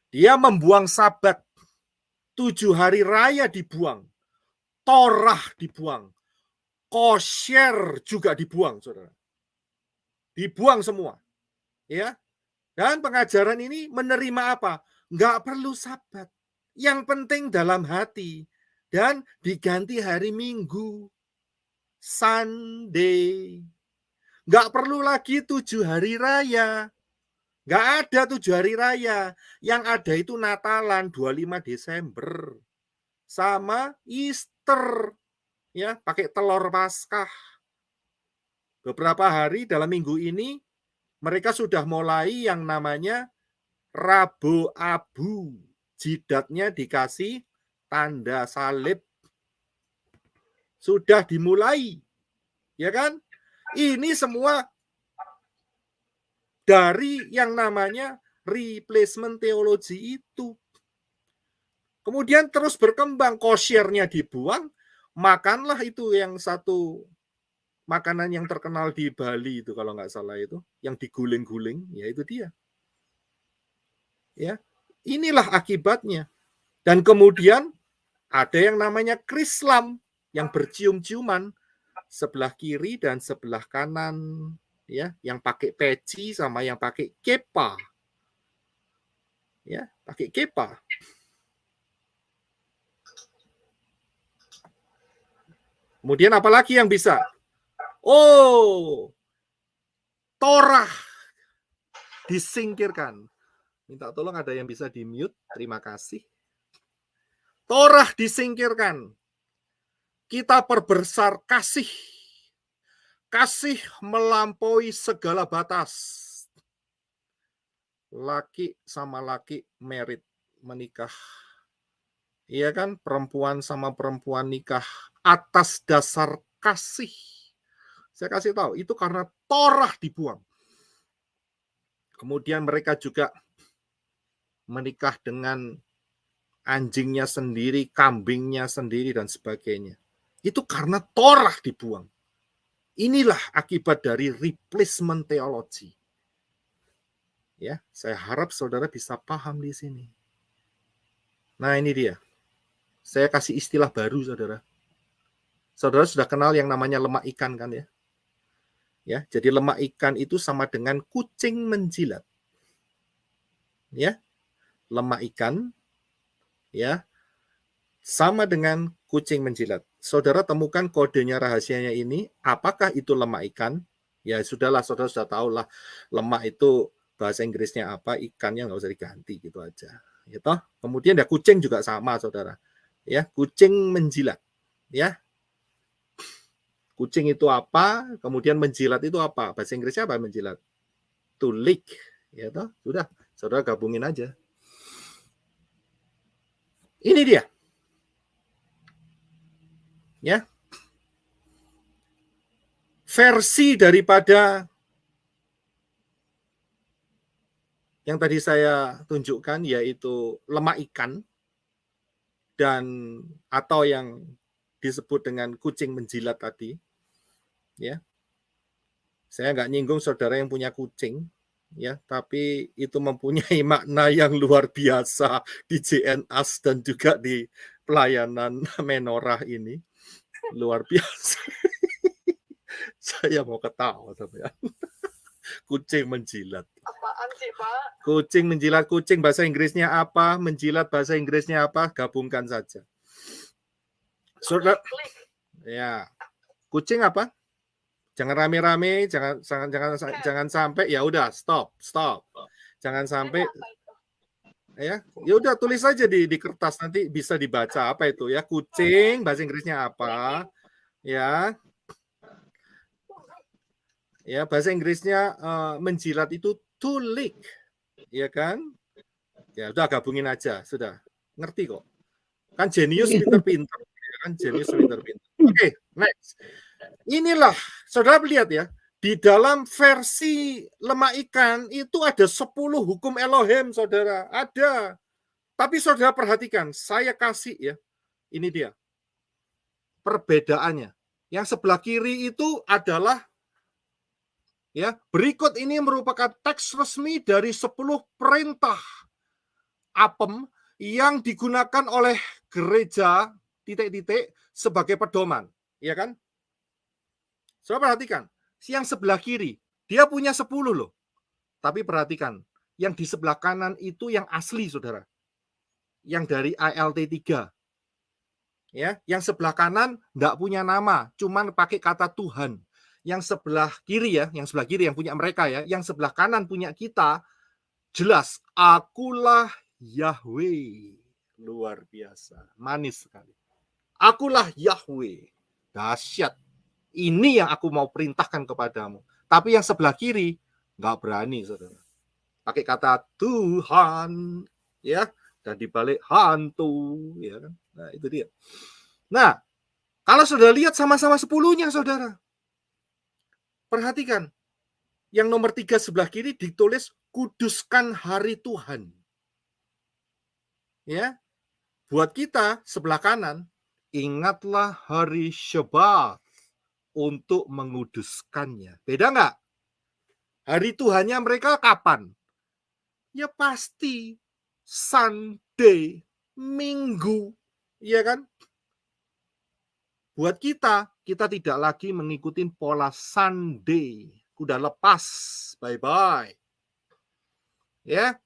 dia membuang Sabat, 7 hari raya dibuang, Torah dibuang, kosher juga dibuang, saudara. Dibuang semua. Ya. Dan pengajaran ini menerima apa? Nggak perlu Sabat. Yang penting dalam hati. Dan diganti hari Minggu. Sunday. Nggak perlu lagi 7 hari raya. Nggak ada 7 hari raya. Yang ada itu Natalan 25 Desember. Sama Easter. Ya, pakai telur Paskah. Beberapa hari dalam minggu ini, mereka sudah mulai yang namanya Rabu Abu. Jidatnya dikasih tanda salib. Sudah dimulai. Ya kan? Ini semua dari yang namanya replacement theology itu. Kemudian terus berkembang, kosyernya dibuang, makanlah itu yang satu makanan yang terkenal di Bali itu kalau nggak salah itu, yang diguling-guling, ya itu dia. Ya, inilah akibatnya. Dan kemudian ada yang namanya Krislam yang bercium-ciuman sebelah kiri dan sebelah kanan, ya, yang pakai peci sama yang pakai kepa. Ya, pakai kepa. Kemudian apalagi yang bisa? Oh, Torah disingkirkan. Minta tolong ada yang bisa di-mute. Terima kasih. Torah disingkirkan. Kita perbesar kasih. Kasih melampaui segala batas. Laki sama laki merit, menikah. Iya kan? Perempuan sama perempuan nikah atas dasar kasih. Saya kasih tahu, itu karena Torah dibuang. Kemudian mereka juga menikah dengan anjingnya sendiri, kambingnya sendiri, dan sebagainya. Itu karena Torah dibuang. Inilah akibat dari replacement theology. Ya, saya harap saudara bisa paham di sini. Nah, ini dia. Saya kasih istilah baru, saudara. Saudara sudah kenal yang namanya lemak ikan, kan ya? Ya, jadi lemak ikan itu sama dengan kucing menjilat. Ya, lemak ikan, ya, sama dengan kucing menjilat. Saudara temukan kodenya rahasianya ini, apakah itu lemak ikan? Ya sudahlah, saudara sudah tahu lah, lemak itu bahasa Inggrisnya apa, ikannya nggak usah diganti, gitu aja. Gitu. Kemudian ya kucing juga sama, saudara. Ya, kucing menjilat. Ya, kucing itu apa, kemudian menjilat itu apa? Bahasa Inggrisnya apa menjilat? To lick, ya toh? Sudah, saudara gabungin aja. Ini dia. Ya. Versi daripada yang tadi saya tunjukkan, yaitu lemak ikan dan atau yang disebut dengan kucing menjilat tadi. Ya. Saya nggak nyinggung saudara yang punya kucing, ya, tapi itu mempunyai makna yang luar biasa di JNAS dan juga di pelayanan menorah ini. Luar biasa. Saya mau ketawa, teman. Kucing menjilat. Apaan sih, Pak? Kucing menjilat, kucing bahasa Inggrisnya apa? Menjilat bahasa Inggrisnya apa? Gabungkan saja. Saudara, ya. Kucing apa? Jangan rame-rame, jangan sampai, ya udah stop. Jangan sampai, ya udah tulis saja di kertas, nanti bisa dibaca apa itu ya. Kucing bahasa Inggrisnya apa? Ya. Ya, bahasa Inggrisnya menjilat itu to lick, ya kan? Ya udah gabungin aja, sudah ngerti kok. Kan jenius pinter-pinter, ya kan jenius pinter-pinter. Oke, next. Inilah, saudara lihat ya, di dalam versi lemah ikan itu ada 10 hukum Elohim, saudara. Ada. Tapi saudara perhatikan, saya kasih ya, ini dia perbedaannya. Yang sebelah kiri itu adalah ya, berikut ini merupakan teks resmi dari 10 perintah apem yang digunakan oleh gereja titik-titik sebagai pedoman, ya kan? Saudara perhatikan, yang sebelah kiri, dia punya 10 loh. Tapi perhatikan, yang di sebelah kanan itu yang asli, saudara. Yang dari ALT 3. Ya, yang sebelah kanan enggak punya nama, cuman pakai kata Tuhan. Yang sebelah kiri ya, yang sebelah kiri yang punya mereka ya, yang sebelah kanan punya kita, jelas, akulah Yahweh. Luar biasa, manis sekali. Akulah Yahweh. Dahsyat. Ini yang aku mau perintahkan kepadamu. Tapi yang sebelah kiri nggak berani, saudara. Pakai kata Tuhan, ya, dan dibalik hantu, ya kan? Nah, itu dia. Nah, kalau sudah lihat sama-sama 10-nya, saudara. Perhatikan, yang nomor 3 sebelah kiri ditulis kuduskan hari Tuhan. Ya, buat kita sebelah kanan, ingatlah hari Syabat untuk menguduskannya. Beda nggak? Hari Tuhannya mereka kapan? Ya pasti Sunday, Minggu, ya kan? Buat kita tidak lagi mengikuti pola Sunday. Udah lepas, bye-bye. Ya,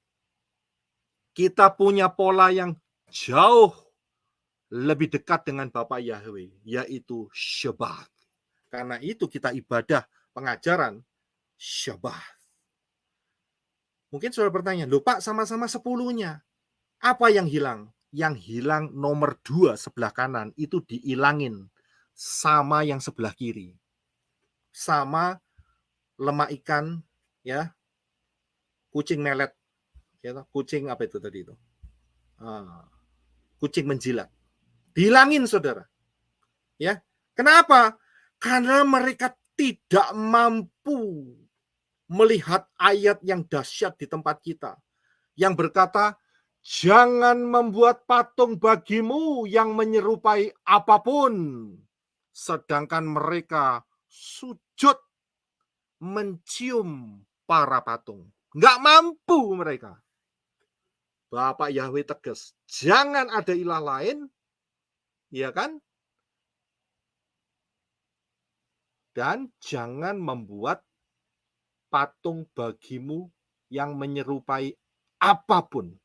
kita punya pola yang jauh lebih dekat dengan Bapak Yahweh, yaitu Syabat. Karena itu kita ibadah pengajaran Syabat. Mungkin saudara bertanya, loh Pak sama-sama 10-nya. Apa yang hilang? Yang hilang nomor 2 sebelah kanan itu diilangin sama yang sebelah kiri. Sama lemah ikan, ya, kucing melet, ya, kucing apa itu tadi itu? Kucing menjilat. Dihilangin, saudara. Ya, kenapa? Karena mereka tidak mampu melihat ayat yang dahsyat di tempat kita, yang berkata, jangan membuat patung bagimu yang menyerupai apapun, sedangkan mereka sujud mencium para patung. Nggak mampu mereka. Bapak Yahweh tegas, jangan ada ilah lain, ya kan? Dan jangan membuat patung bagimu yang menyerupai apapun.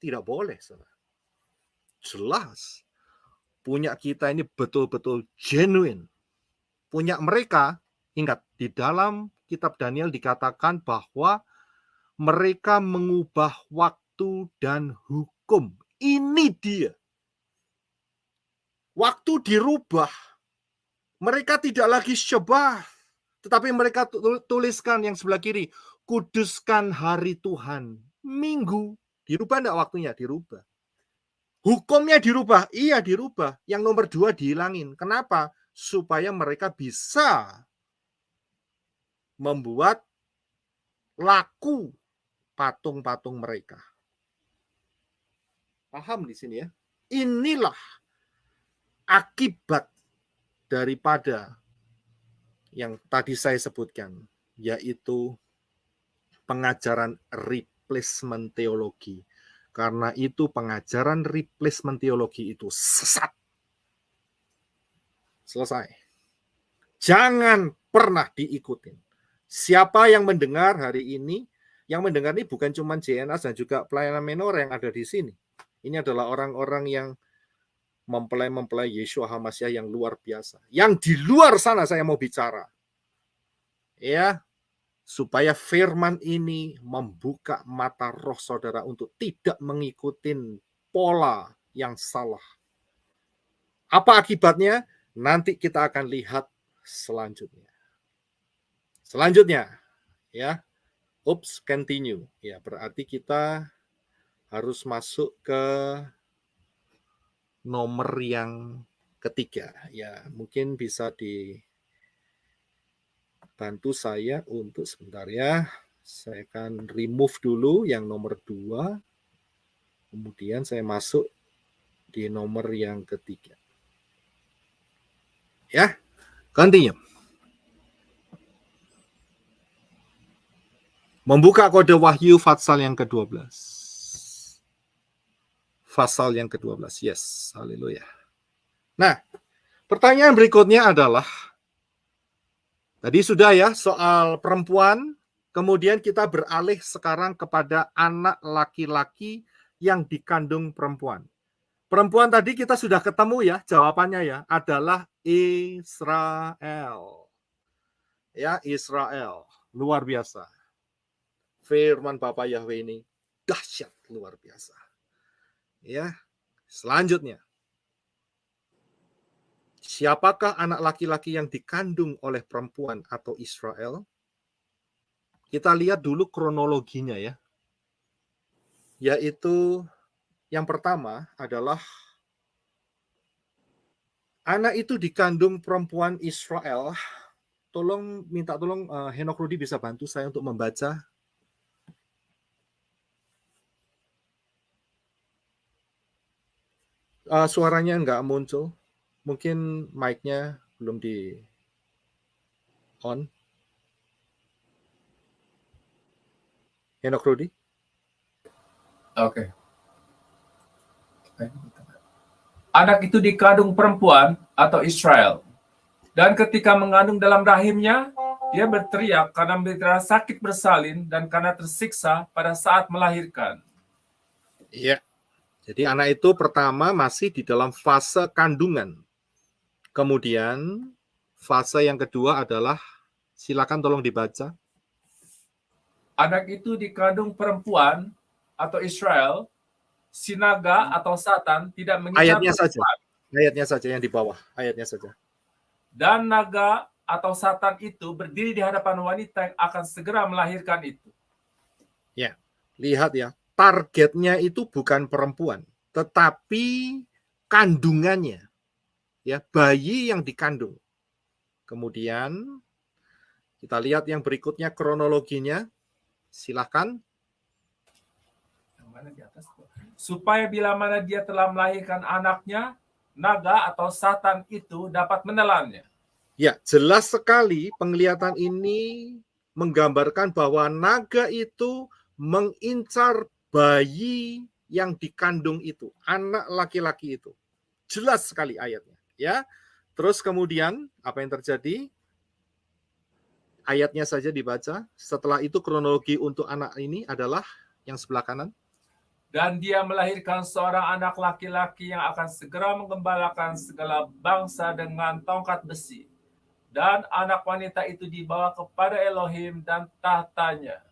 Tidak boleh, saudara. Jelas. Punya kita ini betul-betul genuine. Punya mereka, ingat, di dalam kitab Daniel dikatakan bahwa mereka mengubah waktu dan hukum. Ini dia. Waktu dirubah. Mereka tidak lagi Syabat, tetapi mereka tuliskan yang sebelah kiri, kuduskan hari Tuhan. Minggu. Dirubah enggak waktunya? Dirubah. Hukumnya dirubah? Iya dirubah. Yang nomor 2 dihilangin. Kenapa? Supaya mereka bisa membuat laku patung-patung mereka. Paham di sini ya? Inilah akibat daripada yang tadi saya sebutkan, yaitu pengajaran replacement teologi. Karena itu pengajaran replacement teologi itu sesat. Selesai. Jangan pernah diikutin. Siapa yang mendengar hari ini, yang mendengar ini bukan cuma JNAS dan juga pelayanan menor yang ada di sini. Ini adalah orang-orang yang mempelai Yeshua HaMashiach yang luar biasa. Yang di luar sana saya mau bicara. Ya, supaya firman ini membuka mata roh saudara untuk tidak mengikuti pola yang salah. Apa akibatnya? Nanti kita akan lihat selanjutnya. Selanjutnya, ya, continue. Ya, berarti kita harus masuk ke nomor yang ketiga. Ya, mungkin bisa dibantu saya untuk sebentar ya. Saya akan remove dulu yang nomor 2. Kemudian saya masuk di nomor yang ketiga. Ya, continue. Membuka kode wahyu Fatsal yang ke-12. Pasal yang ke-12. Yes, haleluya. Nah, pertanyaan berikutnya adalah, tadi sudah ya soal perempuan, kemudian kita beralih sekarang kepada anak laki-laki yang dikandung perempuan. Perempuan tadi kita sudah ketemu ya, jawabannya ya, adalah Israel. Ya, Israel. Luar biasa. Firman Bapak Yahweh ini dahsyat, luar biasa. Ya, selanjutnya. Siapakah anak laki-laki yang dikandung oleh perempuan atau Israel? Kita lihat dulu kronologinya ya. Yaitu yang pertama adalah anak itu dikandung perempuan Israel. Minta tolong Henok Rudi bisa bantu saya untuk membaca. Suaranya nggak muncul. Mungkin mic-nya belum di on. Henok Rudi? Oke. Anak itu dikandung perempuan atau Israel. Dan ketika mengandung dalam rahimnya, dia berteriak karena menderita sakit bersalin dan karena tersiksa pada saat melahirkan. Iya. Jadi anak itu pertama masih di dalam fase kandungan. Kemudian fase yang kedua adalah, silakan tolong dibaca. Anak itu dikandung perempuan atau Israel, si naga atau Satan tidak mengincar perempuan. Ayatnya saja yang di bawah, ayatnya saja. Dan naga atau Satan itu berdiri di hadapan wanita yang akan segera melahirkan itu. Ya, lihat ya, targetnya itu bukan perempuan, tetapi kandungannya. Ya, bayi yang dikandung. Kemudian kita lihat yang berikutnya kronologinya. Silakan. Supaya bila mana dia telah melahirkan anaknya, naga atau Satan itu dapat menelannya. Ya, jelas sekali penglihatan ini menggambarkan bahwa naga itu mengincar bayi yang dikandung itu, anak laki-laki itu. Jelas sekali ayatnya, ya. Terus kemudian apa yang terjadi? Ayatnya saja dibaca. Setelah itu kronologi untuk anak ini adalah yang sebelah kanan. Dan dia melahirkan seorang anak laki-laki yang akan segera menggembalakan segala bangsa dengan tongkat besi. Dan anak wanita itu dibawa kepada Elohim dan tahtanya.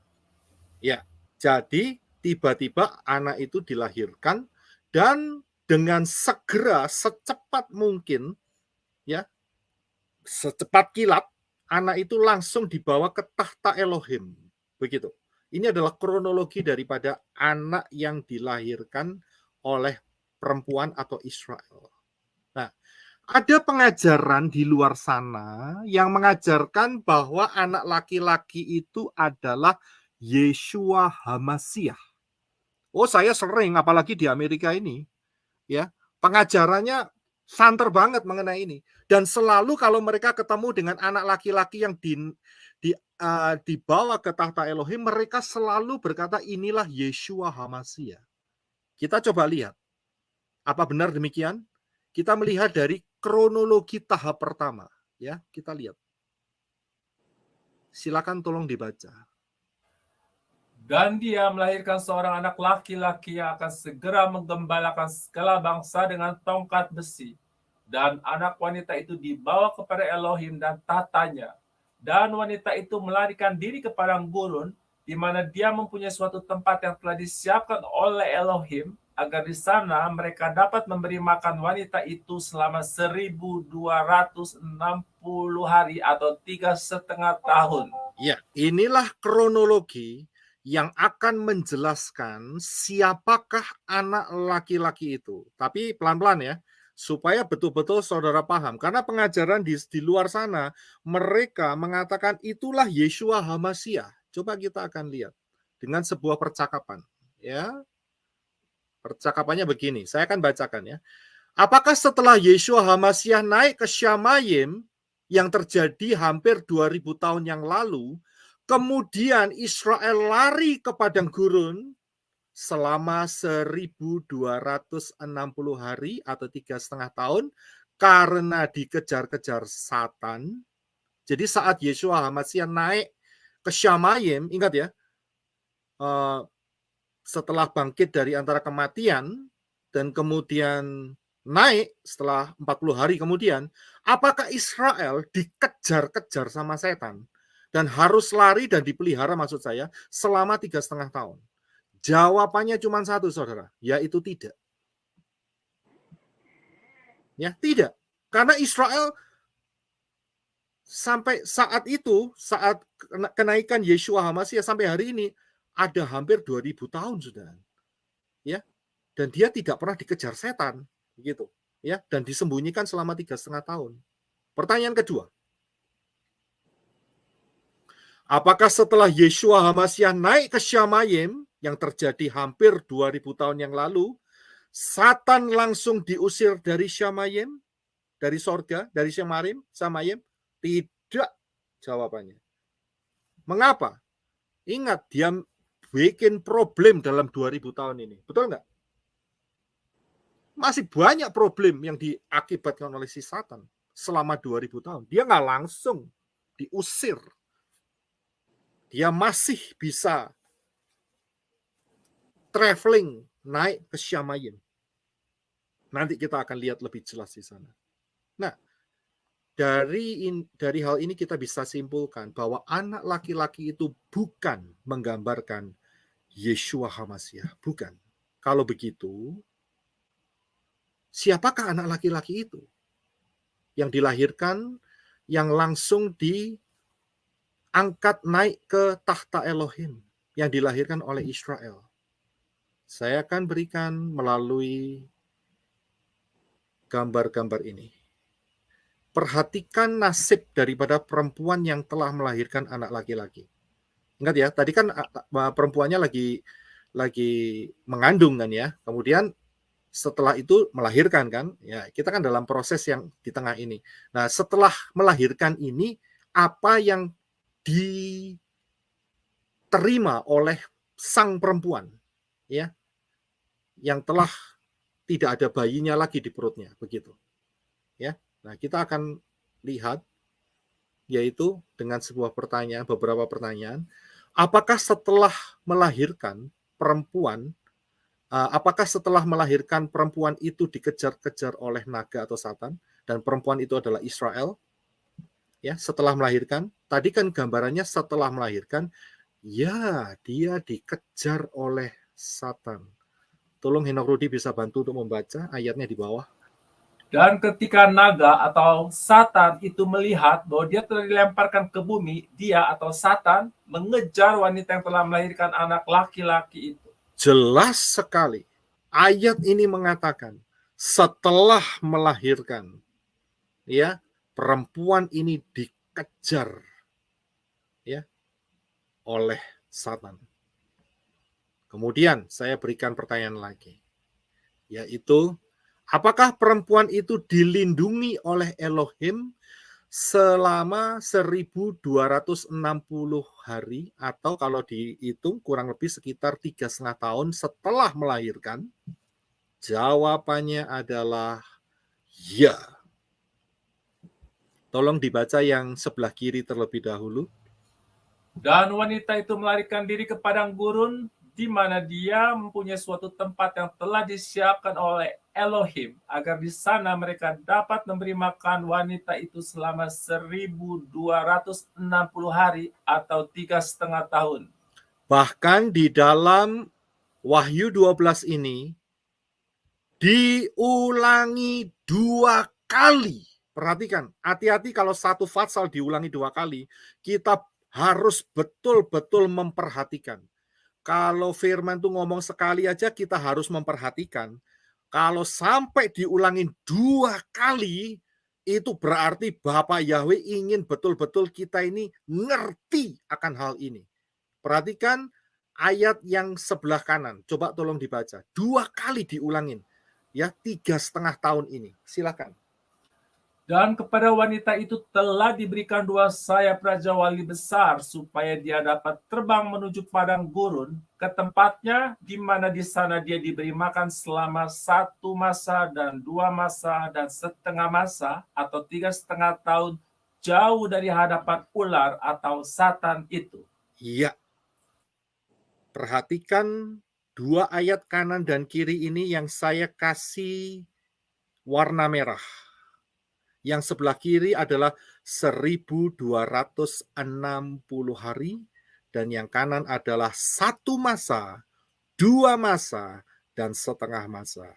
Ya, jadi tiba-tiba anak itu dilahirkan dan dengan segera, secepat mungkin, ya, secepat kilat, anak itu langsung dibawa ke tahta Elohim. Begitu. Ini adalah kronologi daripada anak yang dilahirkan oleh perempuan atau Israel. Nah, ada pengajaran di luar sana yang mengajarkan bahwa anak laki-laki itu adalah Yeshua HaMashiach. Oh, saya sering, apalagi di Amerika ini, ya, pengajarannya santer banget mengenai ini. Dan selalu kalau mereka ketemu dengan anak laki-laki yang dibawa ke tahta Elohim, mereka selalu berkata, inilah Yeshua HaMashiach. Kita coba lihat, apa benar demikian? Kita melihat dari kronologi tahap pertama, ya, kita lihat. Silakan tolong dibaca. Dan dia melahirkan seorang anak laki-laki yang akan segera menggembalakan segala bangsa dengan tongkat besi. Dan anak wanita itu dibawa kepada Elohim dan tahtanya. Dan wanita itu melarikan diri ke padang gurun, di mana dia mempunyai suatu tempat yang telah disiapkan oleh Elohim, agar di sana mereka dapat memberi makan wanita itu selama 1260 hari atau 3,5 tahun. Ya, inilah kronologi yang akan menjelaskan siapakah anak laki-laki itu. Tapi pelan-pelan ya, supaya betul-betul saudara paham. Karena pengajaran di luar sana, mereka mengatakan itulah Yeshua HaMasyiah. Coba kita akan lihat dengan sebuah percakapan. Ya, percakapannya begini, saya akan bacakan ya. Apakah setelah Yeshua HaMasyiah naik ke Syamayim yang terjadi hampir 2000 tahun yang lalu, kemudian Israel lari ke padang gurun selama 1260 hari atau 3,5 tahun karena dikejar-kejar Satan. Jadi saat Yeshua HaMasyiah naik ke Syamayim, ingat ya, setelah bangkit dari antara kematian dan kemudian naik setelah 40 hari kemudian, apakah Israel dikejar-kejar sama setan dan harus lari dan dipelihara maksud saya selama 3,5 tahun? Jawabannya cuma satu, saudara, yaitu tidak. Ya, tidak. Karena Israel sampai saat itu, saat kenaikan Yeshua HaMasyiah sampai hari ini ada hampir 2000 tahun sudah. Ya, dan dia tidak pernah dikejar setan, gitu, ya, dan disembunyikan selama 3,5 tahun. Pertanyaan kedua, apakah setelah Yeshua HaMasyiah naik ke Syamayim yang terjadi hampir 2000 tahun yang lalu, Satan langsung diusir dari Syamayim, dari sorga, dari Syamayim? Tidak, jawabannya. Mengapa? Ingat, dia bikin problem dalam 2000 tahun ini, betul nggak? Masih banyak problem yang diakibatkan oleh si Satan selama 2000 tahun. Dia nggak langsung diusir. Dia masih bisa traveling, naik ke Syamayim. Nanti kita akan lihat lebih jelas di sana. Nah, dari hal ini kita bisa simpulkan bahwa anak laki-laki itu bukan menggambarkan Yeshua HaMasyiah. Bukan. Kalau begitu, siapakah anak laki-laki itu? Yang dilahirkan, yang langsung diangkat naik ke tahta Elohim, yang dilahirkan oleh Israel. Saya akan berikan melalui gambar-gambar ini. Perhatikan nasib daripada perempuan yang telah melahirkan anak laki-laki. Ingat ya, tadi kan perempuannya lagi mengandung kan ya. Kemudian setelah itu melahirkan kan. Ya, kita kan dalam proses yang di tengah ini. Nah, setelah melahirkan ini, apa yang diterima oleh sang perempuan ya, yang telah tidak ada bayinya lagi di perutnya, begitu. Ya. Nah, kita akan lihat yaitu dengan sebuah pertanyaan, beberapa pertanyaan. Apakah setelah melahirkan perempuan, apakah setelah melahirkan perempuan itu dikejar-kejar oleh naga atau Satan dan perempuan itu adalah Israel? Ya, setelah melahirkan, tadi kan gambarannya setelah melahirkan, ya, dia dikejar oleh Satan. Tolong Henok Rudi bisa bantu untuk membaca ayatnya di bawah. Dan ketika naga atau Satan itu melihat bahwa dia telah dilemparkan ke bumi, dia atau Satan mengejar wanita yang telah melahirkan anak laki-laki itu. Jelas sekali. Ayat ini mengatakan setelah melahirkan, ya, perempuan ini dikejar ya oleh Satan. Kemudian saya berikan pertanyaan lagi, yaitu apakah perempuan itu dilindungi oleh Elohim selama 1260 hari atau kalau dihitung kurang lebih sekitar 3,5 tahun setelah melahirkan? Jawabannya adalah ya. Tolong dibaca yang sebelah kiri terlebih dahulu. Dan wanita itu melarikan diri ke padang gurun, di mana dia mempunyai suatu tempat yang telah disiapkan oleh Elohim, agar di sana mereka dapat memberi makan wanita itu selama 1260 hari atau 3,5 tahun. Bahkan di dalam Wahyu 12 ini diulangi 2 kali. Perhatikan, hati-hati kalau satu fatsal diulangi 2 kali, kita harus betul-betul memperhatikan. Kalau firman tuh ngomong sekali aja kita harus memperhatikan. Kalau sampai diulangin 2 kali, itu berarti Bapak Yahweh ingin betul-betul kita ini ngerti akan hal ini. Perhatikan ayat yang sebelah kanan. Coba tolong dibaca. 2 kali diulangin. Ya, 3,5 tahun ini. Silakan. Dan kepada wanita itu telah diberikan 2 sayap Raja Wali besar, supaya dia dapat terbang menuju padang gurun, ke tempatnya, di mana di sana dia diberi makan selama 1 masa dan 2 masa dan setengah masa, atau 3,5 tahun, jauh dari hadapan ular atau Satan itu. Iya. Perhatikan 2 ayat kanan dan kiri ini yang saya kasih warna merah. Yang sebelah kiri adalah 1260 hari, dan yang kanan adalah 1 masa, 2 masa, dan setengah masa.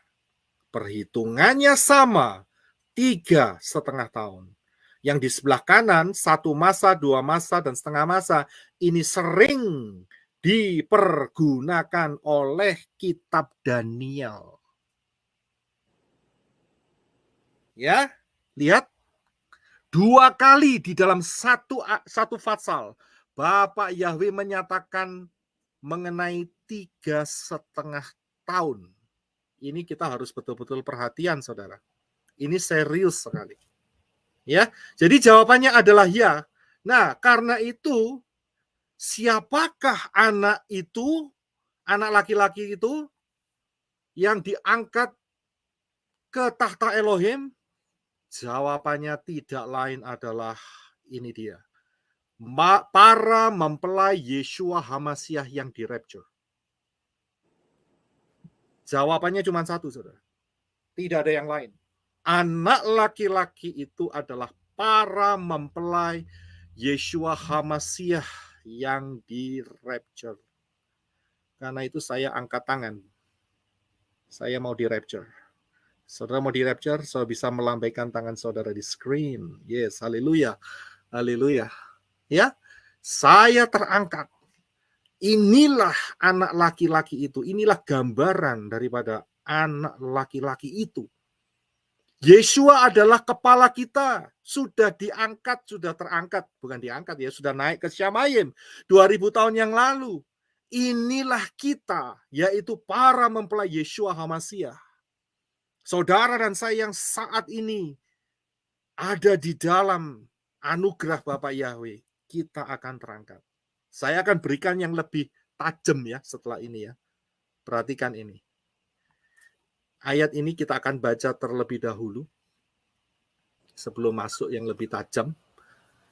Perhitungannya sama, 3,5 tahun. Yang di sebelah kanan, 1 masa, 2 masa, dan setengah masa, ini sering dipergunakan oleh kitab Daniel. Ya, lihat. 2 kali di dalam satu fatsal, Bapak Yahweh menyatakan mengenai 3,5 tahun. Ini kita harus betul-betul perhatian, saudara. Ini serius sekali. Ya, jadi jawabannya adalah ya. Nah, karena itu, siapakah anak itu, anak laki-laki itu, yang diangkat ke tahta Elohim? Jawabannya tidak lain adalah ini dia. Para mempelai Yeshua Hamasiah yang dirapture. Jawabannya cuma satu, saudara. Tidak ada yang lain. Anak laki-laki itu adalah para mempelai Yeshua Hamasiah yang dirapture. Karena itu saya angkat tangan. Saya mau dirapture. Saudara mau di-rapture, saudara bisa melambaikan tangan saudara di screen. Yes, haleluya. Haleluya. Ya, saya terangkat. Inilah anak laki-laki itu. Inilah gambaran daripada anak laki-laki itu. Yeshua adalah kepala kita. Sudah diangkat, sudah terangkat. Bukan diangkat ya, sudah naik ke Syamayim 2000 tahun yang lalu. Inilah kita, yaitu para mempelai Yeshua Hamasiah. Saudara dan saya yang saat ini ada di dalam anugerah Bapak Yahweh, kita akan terangkat. Saya akan berikan yang lebih tajam ya setelah ini ya. Perhatikan ini. Ayat ini kita akan baca terlebih dahulu. Sebelum masuk yang lebih tajam.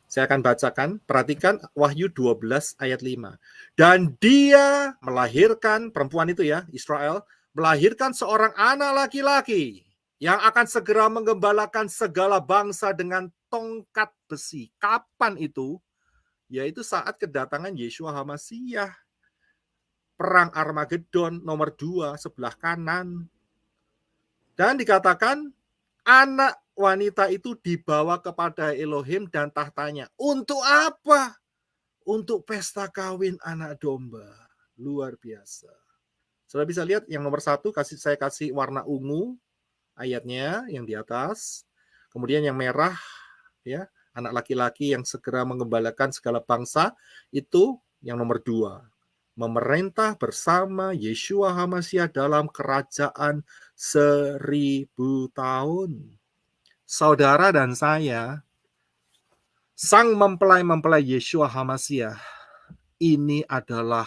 Saya akan bacakan, perhatikan Wahyu 12 ayat 5. Dan dia melahirkan, perempuan itu ya, Israel, melahirkan seorang anak laki-laki yang akan segera menggembalakan segala bangsa dengan tongkat besi. Kapan itu? Yaitu saat kedatangan Yeshua Hamasiah. Perang Armageddon nomor 2 sebelah kanan. Dan dikatakan anak wanita itu dibawa kepada Elohim dan tahtanya. Untuk apa? Untuk pesta kawin anak domba. Luar biasa. Saudara bisa lihat yang nomor 1 saya kasih warna ungu ayatnya yang di atas. Kemudian yang merah ya, anak laki-laki yang segera menggembalakan segala bangsa, itu yang nomor 2. Memerintah bersama Yeshua Hamasiah dalam kerajaan 1000 tahun. Saudara dan saya, sang mempelai-mempelai Yeshua Hamasiah, ini adalah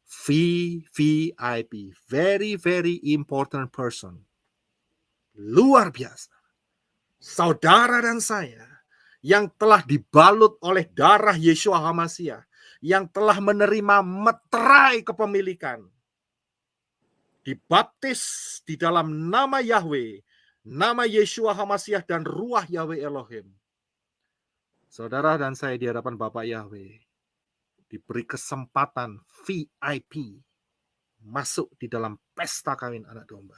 VVIP, very very important person. Luar biasa. Saudara dan saya yang telah dibalut oleh darah Yeshua Hamasiah, yang telah menerima meterai kepemilikan, dibaptis di dalam nama Yahweh, nama Yeshua Hamasiah dan Ruah Yahweh Elohim. Saudara dan saya di hadapan Bapak Yahweh diberi kesempatan VIP masuk di dalam pesta kawin anak domba.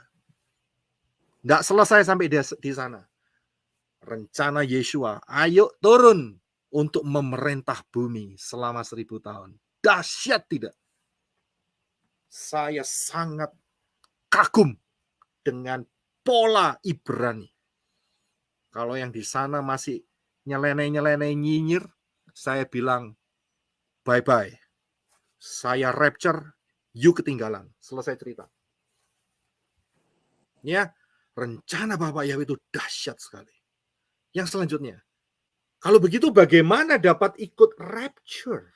Tidak selesai sampai di sana. Rencana Yeshua, ayo turun untuk memerintah bumi selama 1000 tahun. Dahsyat tidak? Saya sangat kagum dengan pola Ibrani. Kalau yang di sana masih nyeleneh-nyeleneh nyinyir, saya bilang bye-bye. Saya rapture, you ketinggalan. Selesai cerita. Ya, rencana Bapak Yahweh itu dahsyat sekali. Yang selanjutnya, kalau begitu bagaimana dapat ikut rapture?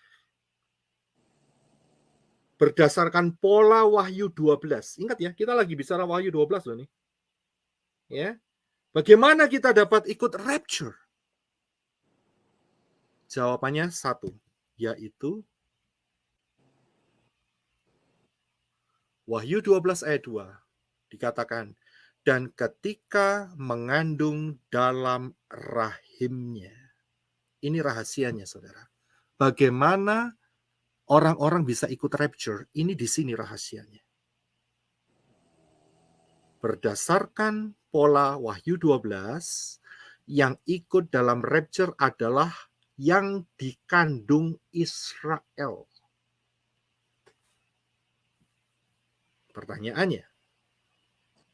Berdasarkan pola Wahyu 12. Ingat ya, kita lagi bicara Wahyu 12 loh nih. Ya. Bagaimana kita dapat ikut rapture? Jawabannya satu, yaitu Wahyu 12 ayat 2 dikatakan, dan ketika mengandung dalam rahimnya. Ini rahasianya, saudara. Bagaimana orang-orang bisa ikut rapture? Ini di sini rahasianya. Berdasarkan pola Wahyu 12, yang ikut dalam rapture adalah yang dikandung Israel. Pertanyaannya,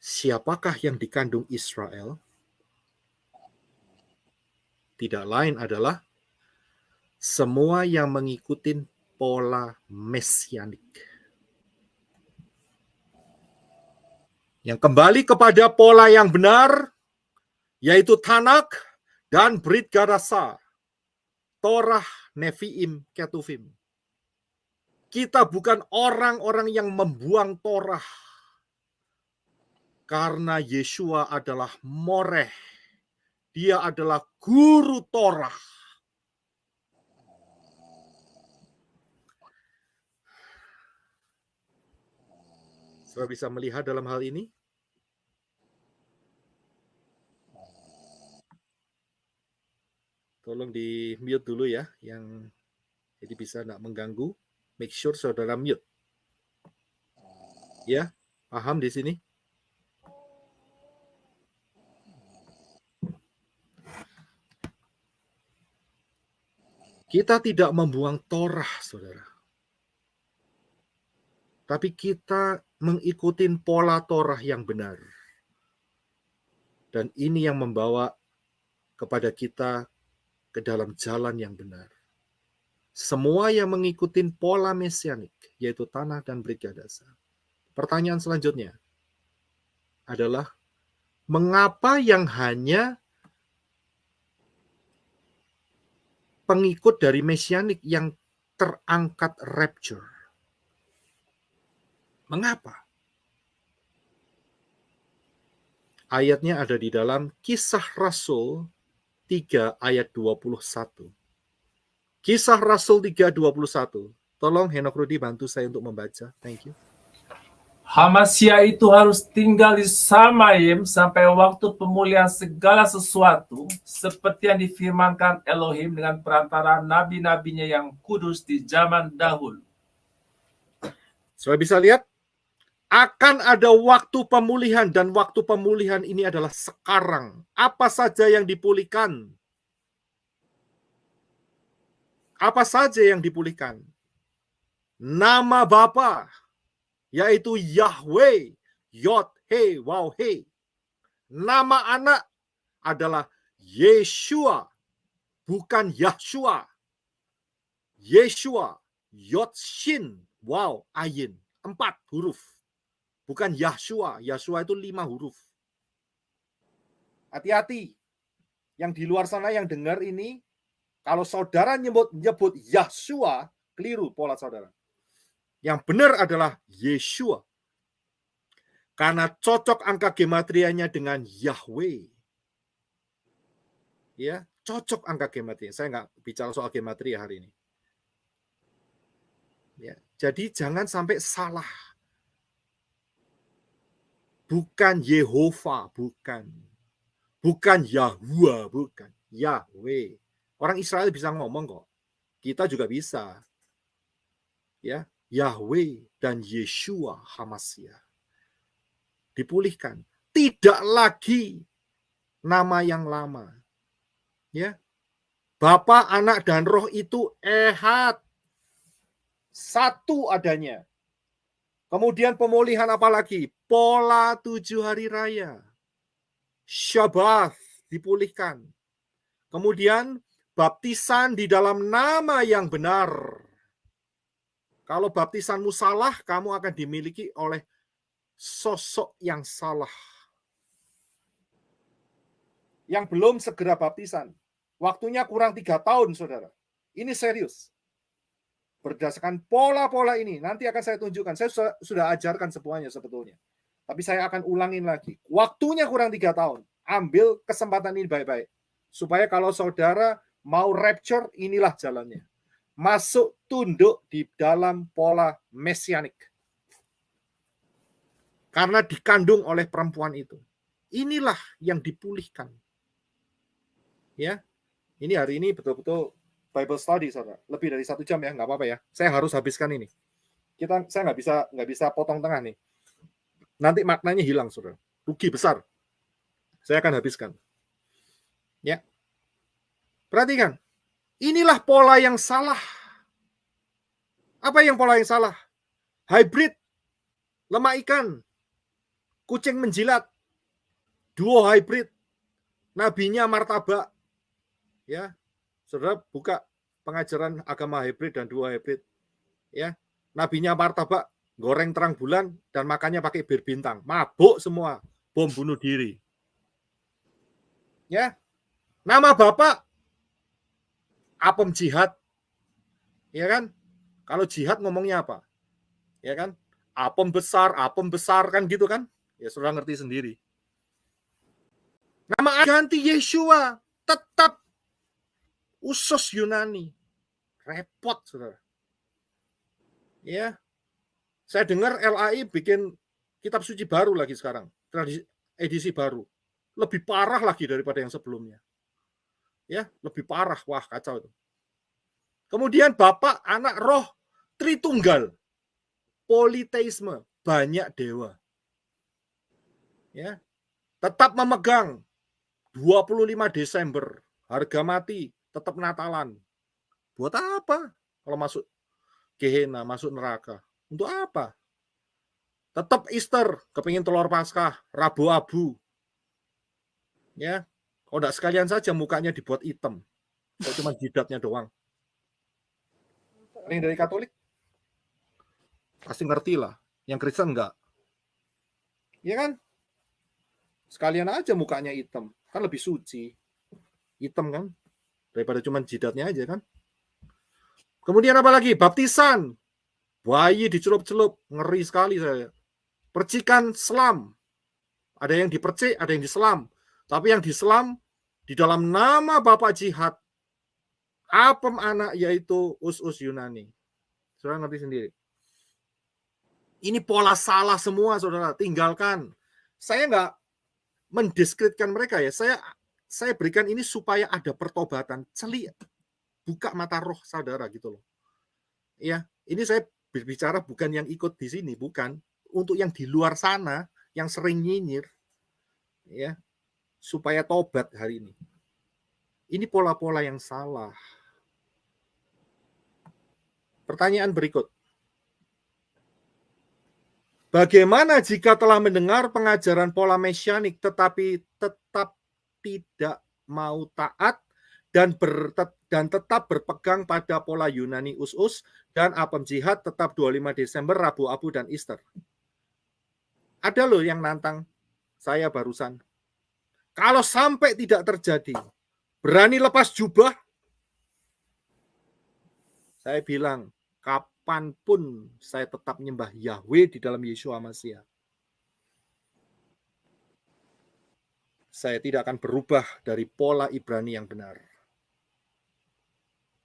siapakah yang dikandung Israel? Tidak lain adalah semua yang mengikuti pola mesianik. Yang kembali kepada pola yang benar, yaitu Tanak dan Brit Gadasa, Torah, Neviim, Ketuvim. Kita bukan orang-orang yang membuang Torah, karena Yeshua adalah Moreh. Dia adalah guru Torah. Saudara bisa melihat dalam hal ini? Tolong di mute dulu ya, yang jadi bisa tidak mengganggu. Make sure saudara mute. Ya, paham di sini? Kita tidak membuang Torah, saudara. Tapi kita mengikuti pola Torah yang benar. Dan ini yang membawa kepada kita ke dalam jalan yang benar. Semua yang mengikuti pola mesianik, yaitu Tanah dan Brit Gadasa. Pertanyaan selanjutnya adalah, mengapa yang hanya pengikut dari mesianik yang terangkat rapture? Mengapa? Ayatnya ada di dalam Kisah Rasul 3 ayat 21. Kisah Rasul 3:21. Tolong Henok Rudi bantu saya untuk membaca. Thank you. Hamasya itu harus tinggal di Samayim sampai waktu pemulihan segala sesuatu, seperti yang difirmankan Elohim dengan perantara nabi-nabinya yang kudus di zaman dahulu. Saudara bisa lihat, akan ada waktu pemulihan, dan waktu pemulihan ini adalah sekarang. Apa saja yang dipulihkan? Apa saja yang dipulihkan? Nama Bapa, yaitu Yahweh, Yod-He, Waw-He. Nama anak adalah Yeshua, bukan Yahshua. Yeshua, Yod-Shin, Waw, Ayin. 4 huruf. Bukan Yahshua. Yahshua itu 5 huruf. Hati-hati. Yang di luar sana yang dengar ini, kalau saudara nyebut Yahshua, keliru pola saudara. Yang benar adalah Yeshua. Karena cocok angka gematrianya dengan Yahweh. Ya, cocok angka gematria. Saya nggak bicara soal gematria hari ini. Ya, jadi jangan sampai salah. Bukan Yehova, bukan. Bukan Yahuwah, bukan. Yahweh. Orang Israel bisa ngomong kok. Kita juga bisa. Ya, Yahweh dan Yeshua Hamasya. Dipulihkan. Tidak lagi nama yang lama. Ya. Bapa, Anak, dan Roh itu ehad. Satu adanya. Kemudian pemulihan apa lagi? Pola 7 hari raya. Syabath dipulihkan. Kemudian baptisan di dalam nama yang benar. Kalau baptisanmu salah, kamu akan dimiliki oleh sosok yang salah. Yang belum segera baptisan. Waktunya kurang 3 tahun, saudara. Ini serius. Berdasarkan pola-pola ini, nanti akan saya tunjukkan. Saya sudah ajarkan semuanya sebetulnya. Tapi saya akan ulangin lagi. Waktunya kurang 3 tahun. Ambil kesempatan ini baik-baik. Supaya kalau saudara mau rapture, inilah jalannya. Masuk tunduk di dalam pola mesianik. Karena dikandung oleh perempuan itu. Inilah yang dipulihkan. Ya, ini hari ini betul-betul Bible study, saudara. Lebih dari 1 jam ya, nggak apa-apa ya. Saya harus habiskan ini. Saya nggak bisa potong tengah nih. Nanti maknanya hilang, saudara. Rugi besar. Saya akan habiskan. Ya, perhatikan. Inilah pola yang salah. Apa yang pola yang salah? Hybrid, lemak ikan, kucing menjilat, duo hybrid, nabinya martabak. Ya, saudara buka pengajaran agama hybrid dan duo hybrid. Ya, nabinya martabak, goreng terang bulan dan makannya pakai bir bintang. Mabuk semua, bom bunuh diri. Ya, nama bapak apem jihad. Ya kan? Kalau jihad ngomongnya apa? Ya kan? Apem besar kan gitu kan? Ya saudara ngerti sendiri. Nama ganti Yeshua, tetap usus Yunani. Repot, saudara. Ya. Saya dengar LAI bikin kitab suci baru lagi sekarang. Edisi baru. Lebih parah lagi daripada yang sebelumnya. Ya, lebih parah. Wah, kacau itu. Kemudian Bapak, Anak, Roh, Tritunggal. Politeisme, banyak dewa. Ya. Tetap memegang 25 Desember, harga mati, tetap Natalan. Buat apa? Kalau masuk Gehenna, masuk neraka. Untuk apa? Tetap Easter, kepingin telur Paskah, Rabu Abu. Ya. Kalau enggak sekalian saja mukanya dibuat hitam. Kok cuma jidatnya doang. Yang dari Katolik pasti ngerti lah. Yang Kristen enggak. Iya kan? Sekalian aja mukanya hitam. Kan lebih suci. Hitam kan? Daripada cuma jidatnya aja kan? Kemudian apa lagi? Baptisan. Bayi dicelup-celup. Ngeri sekali saya. Percikan selam. Ada yang dipercik, ada yang diselam. Tapi yang diselam di dalam nama Bapak Jihad. Apem Anak yaitu us-us Yunani. Saudara ngerti sendiri. Ini pola salah semua, saudara. Tinggalkan. Saya nggak mendiskreditkan mereka ya. Saya berikan ini supaya ada pertobatan. Buka mata roh saudara gitu loh. Ya, ini saya berbicara bukan yang ikut di sini, bukan. Untuk yang di luar sana, yang sering nyinyir, ya, supaya tobat hari ini. Ini pola-pola yang salah. Pertanyaan berikut. Bagaimana jika telah mendengar pengajaran pola mesianik tetapi tetap tidak mau taat dan tetap berpegang pada pola Yunani us-us dan apem jihad tetap 25 Desember, Rabu Abu dan Easter? Ada loh yang nantang saya barusan. Kalau sampai tidak terjadi, berani lepas jubah? Saya bilang, kapanpun saya tetap menyembah Yahweh di dalam Yeshua Mashiach. Saya tidak akan berubah dari pola Ibrani yang benar.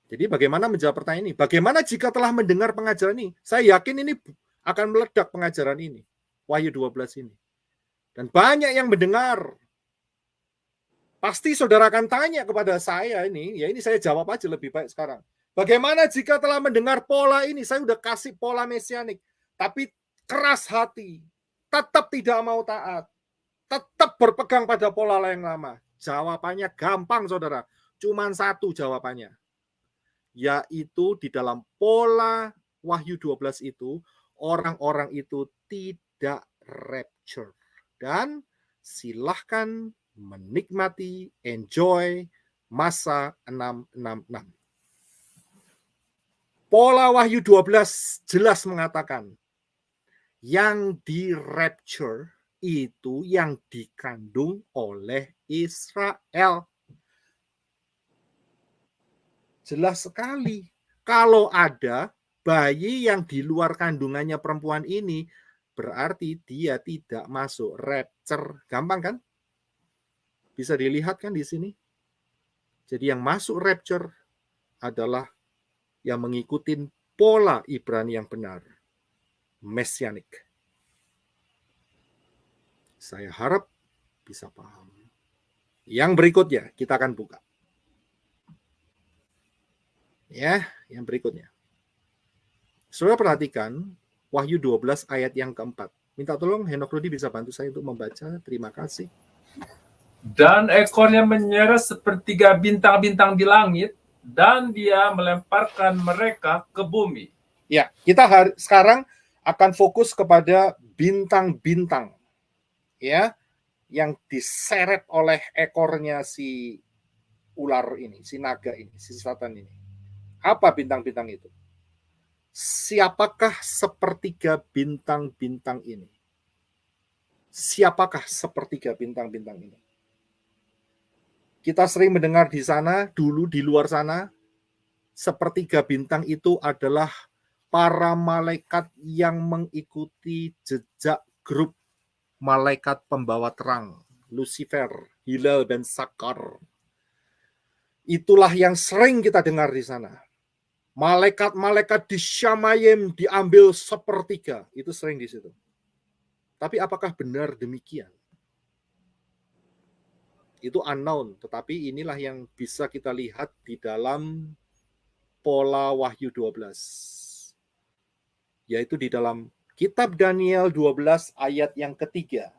Jadi bagaimana menjawab pertanyaan ini? Bagaimana jika telah mendengar pengajaran ini? Saya yakin ini akan meledak pengajaran ini. Wahyu 12 ini. Dan banyak yang mendengar. Pasti saudara akan tanya kepada saya ini. Ya ini saya jawab aja lebih baik sekarang. Bagaimana jika telah mendengar pola ini? Saya udah kasih pola mesianik. Tapi keras hati. Tetap tidak mau taat. Tetap berpegang pada pola yang lama. Jawabannya gampang, saudara. Cuman satu jawabannya, yaitu di dalam pola Wahyu 12 itu, orang-orang itu tidak rapture. Dan silahkan menikmati, enjoy masa 666. Pola Wahyu 12 jelas mengatakan, yang di rapture itu yang dikandung oleh Israel. Jelas sekali. Kalau ada bayi yang di luar kandungannya perempuan ini, berarti dia tidak masuk rapture. Gampang kan? Bisa dilihat kan di sini? Jadi yang masuk rapture adalah yang mengikuti pola Ibrani yang benar. Messianic. Saya harap bisa paham. Yang berikutnya kita akan buka. Ya, yang berikutnya. Saudara perhatikan Wahyu 12 ayat yang keempat. Minta tolong Henok Rudi bisa bantu saya untuk membaca. Terima kasih. Dan ekornya menyeret sepertiga bintang-bintang di langit, dan dia melemparkan mereka ke bumi. Ya, kita sekarang akan fokus kepada bintang-bintang, ya, yang diseret oleh ekornya si ular ini, si naga ini, si setan ini. Apa bintang-bintang itu? Siapakah sepertiga bintang-bintang ini? Siapakah sepertiga bintang-bintang ini? Kita sering mendengar di sana, dulu di luar sana, sepertiga bintang itu adalah para malaikat yang mengikuti jejak grup malaikat pembawa terang, Lucifer, Hilal, dan Sakar. Itulah yang sering kita dengar di sana. Malaikat-malaikat di Syamayim diambil sepertiga, itu sering di situ. Tapi apakah benar demikian? Itu unknown, tetapi inilah yang bisa kita lihat di dalam pola Wahyu 12. Yaitu di dalam Kitab Daniel 12 ayat yang ketiga.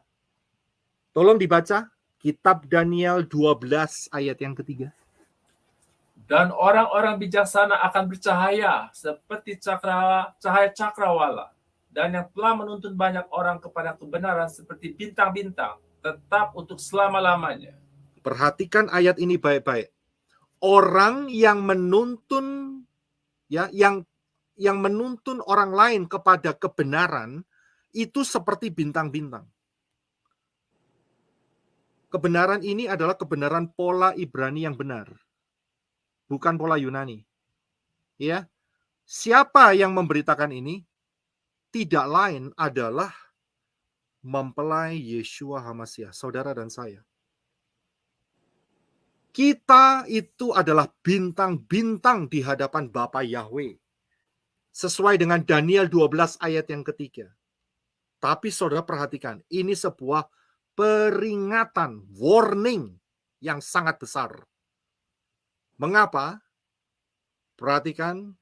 Tolong dibaca, Kitab Daniel 12 ayat yang ketiga. Dan orang-orang bijaksana akan bercahaya seperti cahaya cakrawala. Dan yang telah menuntun banyak orang kepada kebenaran seperti bintang-bintang, tetap untuk selama-lamanya. Perhatikan ayat ini baik-baik. Orang yang menuntun, ya, yang menuntun orang lain kepada kebenaran itu seperti bintang-bintang. Kebenaran ini adalah kebenaran pola Ibrani yang benar, bukan pola Yunani. Ya, siapa yang memberitakan ini? Tidak lain adalah mempelai Yeshua HaMashiach, saudara dan saya. Kita itu adalah bintang-bintang di hadapan Bapa Yahweh. Sesuai dengan Daniel 12 ayat yang ketiga. Tapi saudara perhatikan, ini sebuah peringatan, warning yang sangat besar. Mengapa? Perhatikan,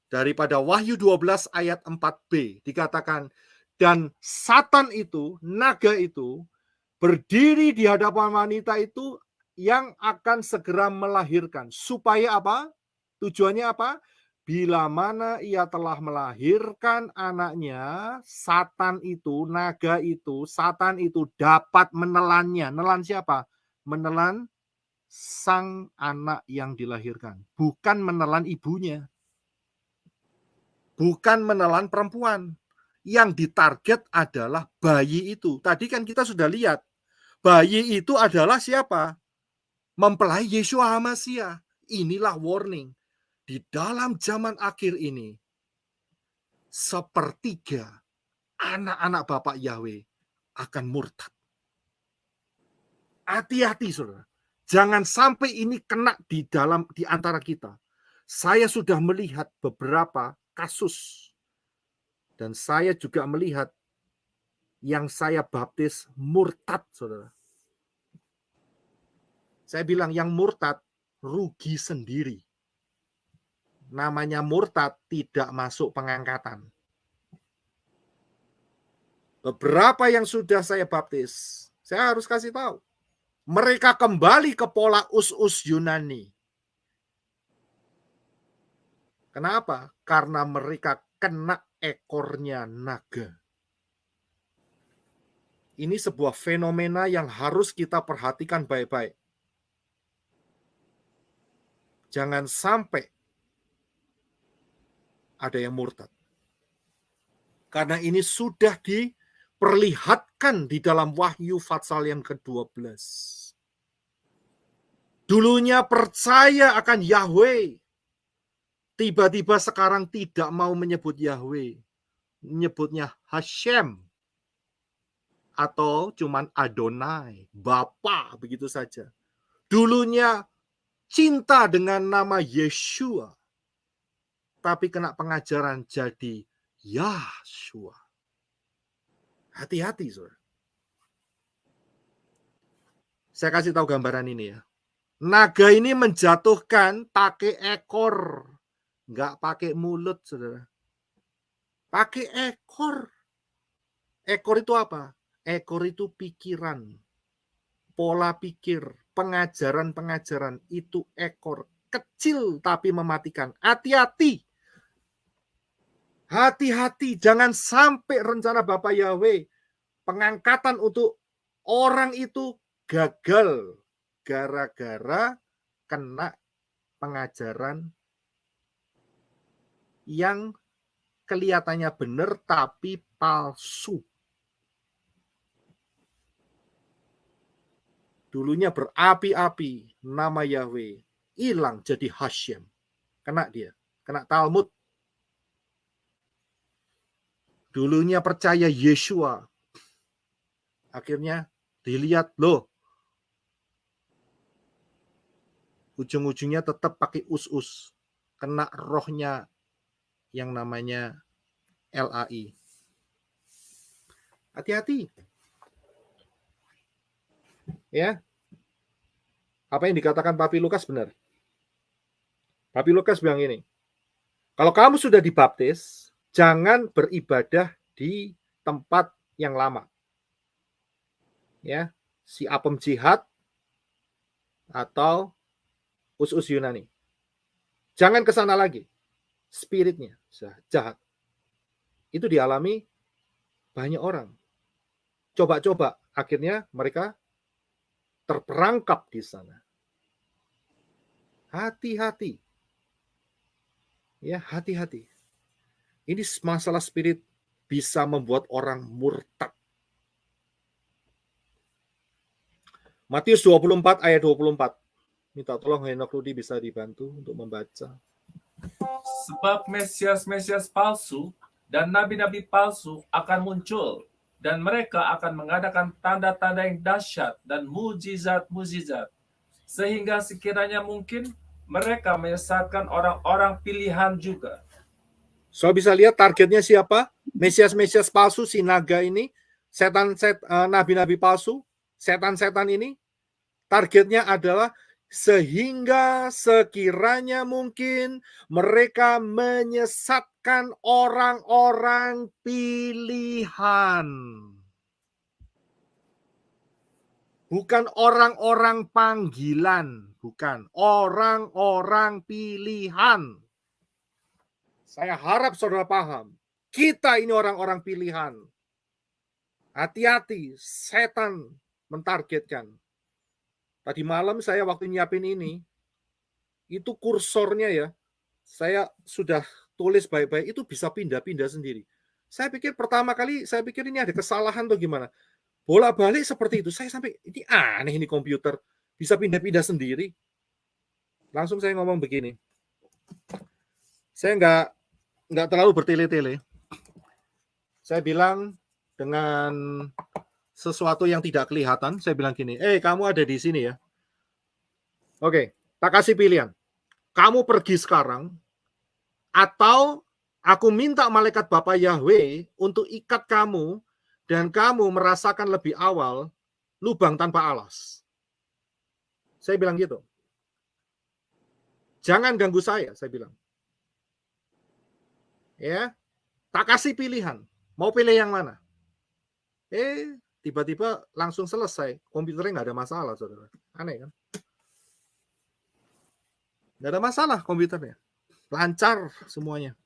daripada Wahyu 12 ayat 4b dikatakan, dan Satan itu, naga itu, berdiri di hadapan wanita itu yang akan segera melahirkan. Supaya apa? Tujuannya apa? Bila mana ia telah melahirkan anaknya, Satan itu, naga itu, Satan itu dapat menelannya. Nelan siapa? Menelan sang anak yang dilahirkan. Bukan menelan ibunya. Bukan menelan perempuan. Yang ditarget adalah bayi itu. Tadi kan kita sudah lihat. Bayi itu adalah siapa? Mempelai Yeshua HaMashiach. Inilah warning. Di dalam zaman akhir ini, sepertiga anak-anak Bapak Yahweh akan murtad. Hati-hati, saudara. Jangan sampai ini kena di antara kita. Saya sudah melihat beberapa kasus. Dan saya juga melihat yang saya baptis murtad, saudara. Saya bilang yang murtad rugi sendiri. Namanya murtad tidak masuk pengangkatan. Beberapa yang sudah saya baptis, saya harus kasih tahu. Mereka kembali ke pola us-us Yunani. Kenapa? Karena mereka kena ekornya naga. Ini sebuah fenomena yang harus kita perhatikan baik-baik. Jangan sampai ada yang murtad. Karena ini sudah diperlihatkan di dalam Wahyu pasal yang ke-12. Dulunya percaya akan Yahweh. Tiba-tiba sekarang tidak mau menyebut Yahweh. Menyebutnya Hashem. Atau cuman Adonai, Bapa, begitu saja. Dulunya cinta dengan nama Yeshua. Tapi kena pengajaran jadi Yahshua. Hati-hati, saudara. Saya kasih tahu gambaran ini ya. Naga ini menjatuhkan pakai ekor. Nggak pakai mulut, saudara. Pakai ekor. Ekor itu apa? Ekor itu pikiran. Pola pikir. Pengajaran-pengajaran. Itu ekor. Kecil tapi mematikan. Hati-hati. Hati-hati, jangan sampai rencana Bapak Yahweh pengangkatan untuk orang itu gagal gara-gara kena pengajaran yang kelihatannya benar tapi palsu. Dulunya berapi-api nama Yahweh, hilang jadi Hashem. Kena dia, kena Talmud. Dulunya percaya Yeshua. Akhirnya dilihat, loh, ujung-ujungnya tetap pakai us-us. Kena rohnya yang namanya LAI. Hati-hati. Ya. Apa yang dikatakan Papi Lukas benar. Papi Lukas bilang ini, kalau kamu sudah dibaptis, jangan beribadah di tempat yang lama. Ya, si Apem Jihad atau us-us Yunani. Jangan ke sana lagi. Spiritnya jahat. Itu dialami banyak orang. Coba-coba, akhirnya mereka terperangkap di sana. Hati-hati. Ya, hati-hati. Ini masalah spirit bisa membuat orang murtad. Matius 24 ayat 24. Minta tolong Henok Rudi bisa dibantu untuk membaca. Sebab Mesias-Mesias palsu dan nabi-nabi palsu akan muncul, dan mereka akan mengadakan tanda-tanda yang dahsyat dan mujizat-mujizat, sehingga sekiranya mungkin mereka menyesatkan orang-orang pilihan juga. So bisa lihat targetnya siapa? Mesias-Mesias palsu, si naga ini, nabi-nabi palsu, setan-setan ini, targetnya adalah sehingga sekiranya mungkin mereka menyesatkan orang-orang pilihan. Bukan orang-orang panggilan, bukan. Orang-orang pilihan. Saya harap saudara paham. Kita ini orang-orang pilihan. Hati-hati, setan mentargetkan. Tadi malam saya waktu nyiapin ini, itu kursornya ya, saya sudah tulis baik-baik, itu bisa pindah-pindah sendiri. Saya pikir pertama kali, saya pikir ini ada kesalahan atau gimana. Bolak-balik seperti itu, saya sampai, ini aneh ini komputer, bisa pindah-pindah sendiri. Langsung saya ngomong begini, saya nggak terlalu bertele-tele. Saya bilang dengan sesuatu yang tidak kelihatan, saya bilang gini, kamu ada di sini ya. Oke, tak kasih pilihan. Kamu pergi sekarang, atau aku minta malaikat Bapa Yahweh untuk ikat kamu, dan kamu merasakan lebih awal lubang tanpa alas. Saya bilang gitu. Jangan ganggu saya bilang. Ya, tak kasih pilihan. Mau pilih yang mana? tiba-tiba langsung selesai. Komputernya nggak ada masalah, saudara. Aneh kan? Nggak ada masalah komputernya. Lancar semuanya.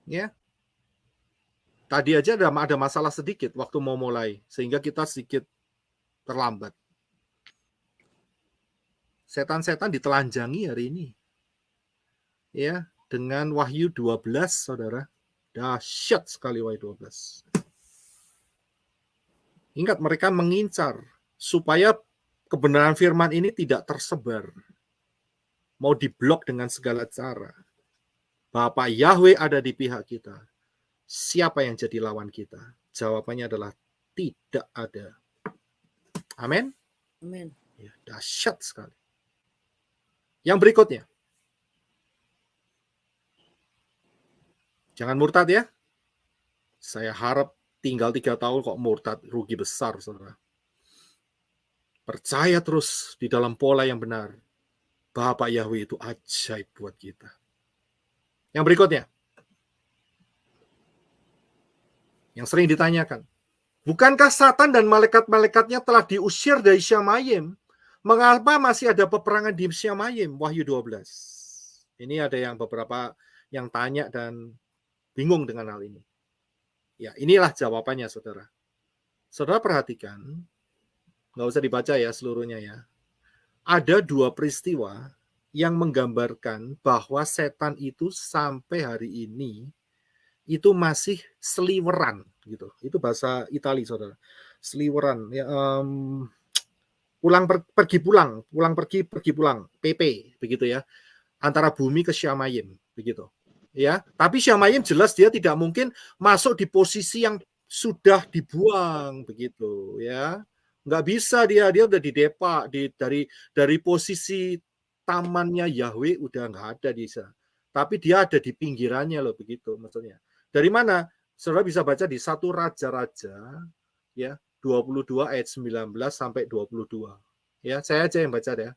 Ya. Tadi aja ada masalah sedikit waktu mau mulai. Sehingga kita sedikit terlambat. Setan-setan ditelanjangi hari ini. Ya, dengan Wahyu 12, saudara. Dahsyat sekali Wahyu 12. Ingat, mereka mengincar supaya kebenaran firman ini tidak tersebar. Mau diblok dengan segala cara. Bapak Yahweh ada di pihak kita. Siapa yang jadi lawan kita? Jawabannya adalah tidak ada. Amin. Amin. Ya, dahsyat sekali. Yang berikutnya. Jangan murtad ya. Saya harap tinggal 3 tahun kok murtad, rugi besar, saudara. Percaya terus di dalam pola yang benar. Bapak Yahweh itu ajaib buat kita. Yang berikutnya. Yang sering ditanyakan. Bukankah Satan dan malaikat-malaikatnya telah diusir dari Syamayim? Mengapa masih ada peperangan di Syamayim? Wahyu 12. Ini ada yang beberapa yang tanya dan bingung dengan hal ini. Ya, inilah jawabannya, saudara. Saudara perhatikan, nggak usah dibaca ya seluruhnya ya. Ada 2 peristiwa yang menggambarkan bahwa setan itu sampai hari ini itu masih seliweran gitu. Itu bahasa Itali, saudara. Seliweran ya, pergi pulang, PP begitu ya. Antara bumi ke Syamayim begitu. Ya, tapi Syamayim jelas dia tidak mungkin masuk di posisi yang sudah dibuang begitu ya. Nggak bisa dia udah didepak dari posisi tamannya Yahweh udah nggak ada di sana. Tapi dia ada di pinggirannya loh begitu maksudnya. Dari mana? Saudara bisa baca di 1 Raja-Raja ya, 22 ayat 19 sampai 22. Ya, saya aja yang baca ya.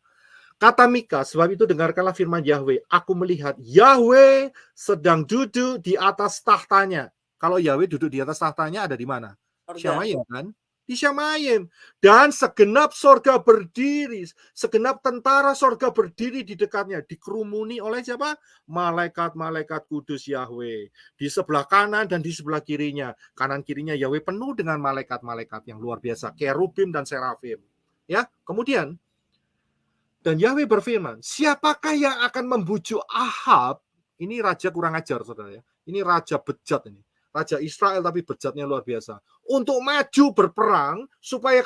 Kata Mika, sebab itu dengarkanlah firman Yahweh. Aku melihat Yahweh sedang duduk di atas tahtanya. Kalau Yahweh duduk di atas tahtanya ada di mana? Syamayim kan? Di Syamayim. Dan segenap sorga berdiri. Segenap tentara sorga berdiri di dekatnya. Dikerumuni oleh siapa? Malaikat-malaikat kudus Yahweh. Di sebelah kanan dan di sebelah kirinya. Kanan kirinya Yahweh penuh dengan malaikat-malaikat yang luar biasa. Kerubim dan serafim. Ya, kemudian dan Yahweh berfirman, siapakah yang akan membujuk Ahab? Ini raja kurang ajar, saudara ya. Ini raja bejat ini. Raja Israel tapi bejatnya luar biasa. Untuk maju berperang supaya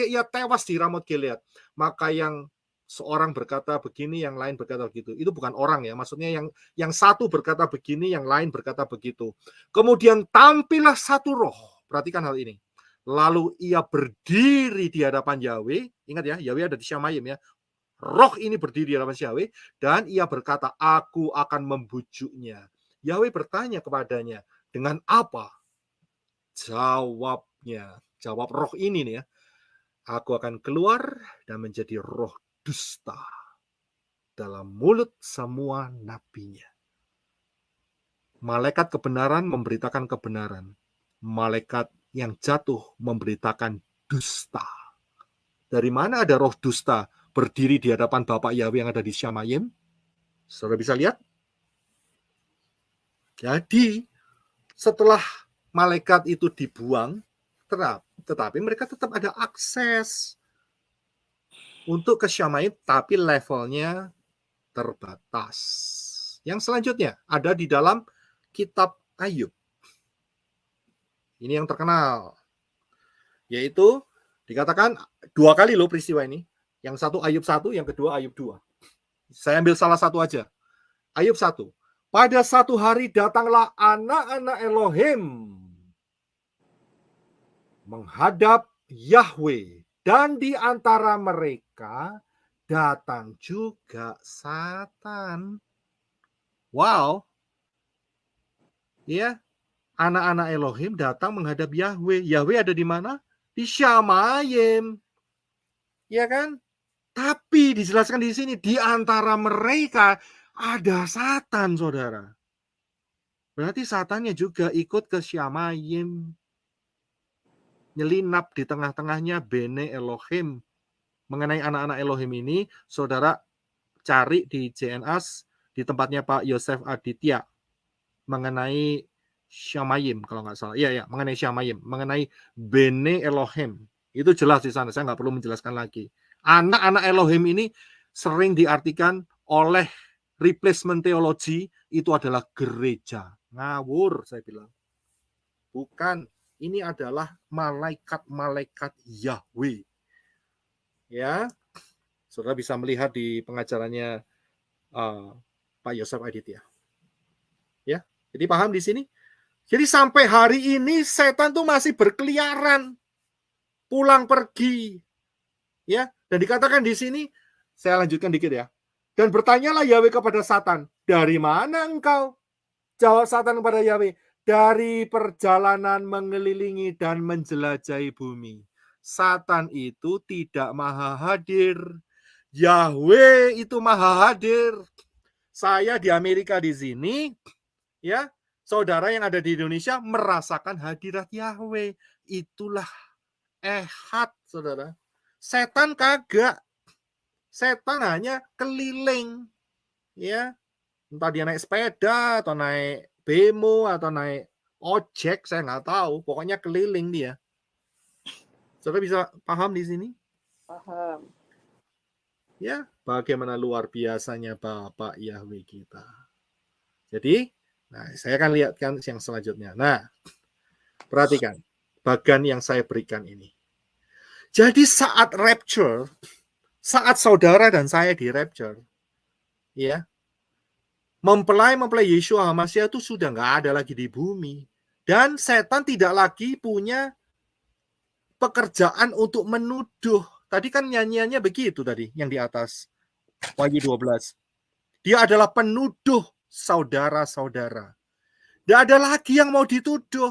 ia tewas di Ramot Gilead. Maka yang seorang berkata begini, yang lain berkata begitu. Itu bukan orang ya, maksudnya yang satu berkata begini, yang lain berkata begitu. Kemudian tampillah satu roh. Perhatikan hal ini. Lalu ia berdiri di hadapan Yahweh. Ingat ya, Yahweh ada di Syamayim ya. Roh ini berdiri di hadapan Yahweh dan ia berkata, aku akan membujuknya. Yahweh bertanya kepadanya, dengan apa? Jawab roh ini nih ya. Aku akan keluar dan menjadi roh dusta dalam mulut semua nabinya. Malaikat kebenaran memberitakan kebenaran. Malaikat yang jatuh memberitakan dusta. Dari mana ada roh dusta berdiri di hadapan Bapak Yahweh yang ada di Syamayim? Saudara bisa lihat? Jadi, setelah malaikat itu dibuang, tetapi mereka tetap ada akses untuk ke Syamayim, tapi levelnya terbatas. Yang selanjutnya ada di dalam kitab Ayub. Ini yang terkenal. Yaitu dikatakan 2 kali loh peristiwa ini. Yang satu Ayub 1, yang kedua Ayub 2. Saya ambil salah satu aja. Ayub 1. Pada satu hari datanglah anak-anak Elohim menghadap Yahweh. Dan di antara mereka datang juga Satan. Wow. Ya, anak-anak Elohim datang menghadap Yahweh. Yahweh ada di mana? Di Syamayim. Ya kan? Tapi dijelaskan di sini, di antara mereka ada Satan, saudara. Berarti Satannya juga ikut ke Syamayim. nyelinap di tengah-tengahnya Bene Elohim. Mengenai anak-anak Elohim ini, saudara cari di JNAS di tempatnya Pak Yosef Aditya mengenai Syamayim kalau nggak salah. Iya, mengenai Syamayim, mengenai Bene Elohim. Itu jelas di sana, saya nggak perlu menjelaskan lagi. Anak-anak Elohim ini sering diartikan oleh replacement theology itu adalah gereja. Ngawur, saya bilang. Bukan, ini adalah malaikat-malaikat Yahweh. Ya, saudara bisa melihat di pengajarannya Pak Yosef Aditya. Ya, jadi paham di sini? Jadi sampai hari ini setan tuh masih berkeliaran, pulang pergi, ya. Dan dikatakan di sini, saya lanjutkan dikit ya. Dan bertanyalah Yahweh kepada Satan, dari mana engkau? Jawab Satan kepada Yahweh, dari perjalanan mengelilingi dan menjelajahi bumi. Satan itu tidak maha hadir. Yahweh itu maha hadir. Saya di Amerika di sini, ya, saudara yang ada di Indonesia merasakan hadirat Yahweh. Itulah ehad, saudara. Setan kagak. Setan hanya keliling, ya. Entah dia naik sepeda atau naik bemo atau naik ojek, saya nggak tahu. Pokoknya keliling dia. Saudara bisa paham di sini? Paham. Ya, bagaimana luar biasanya Bapak Yahweh kita. Jadi, nah saya akan lihatkan yang selanjutnya. Nah, perhatikan bagian yang saya berikan ini. Jadi saat rapture, saat saudara dan saya di rapture, ya, mempelai Yeshua HaMashiach itu sudah nggak ada lagi di bumi. Dan setan tidak lagi punya pekerjaan untuk menuduh. Tadi kan nyanyiannya begitu tadi, yang di atas. Wahyu 12. Dia adalah penuduh saudara-saudara. Tidak ada lagi yang mau dituduh.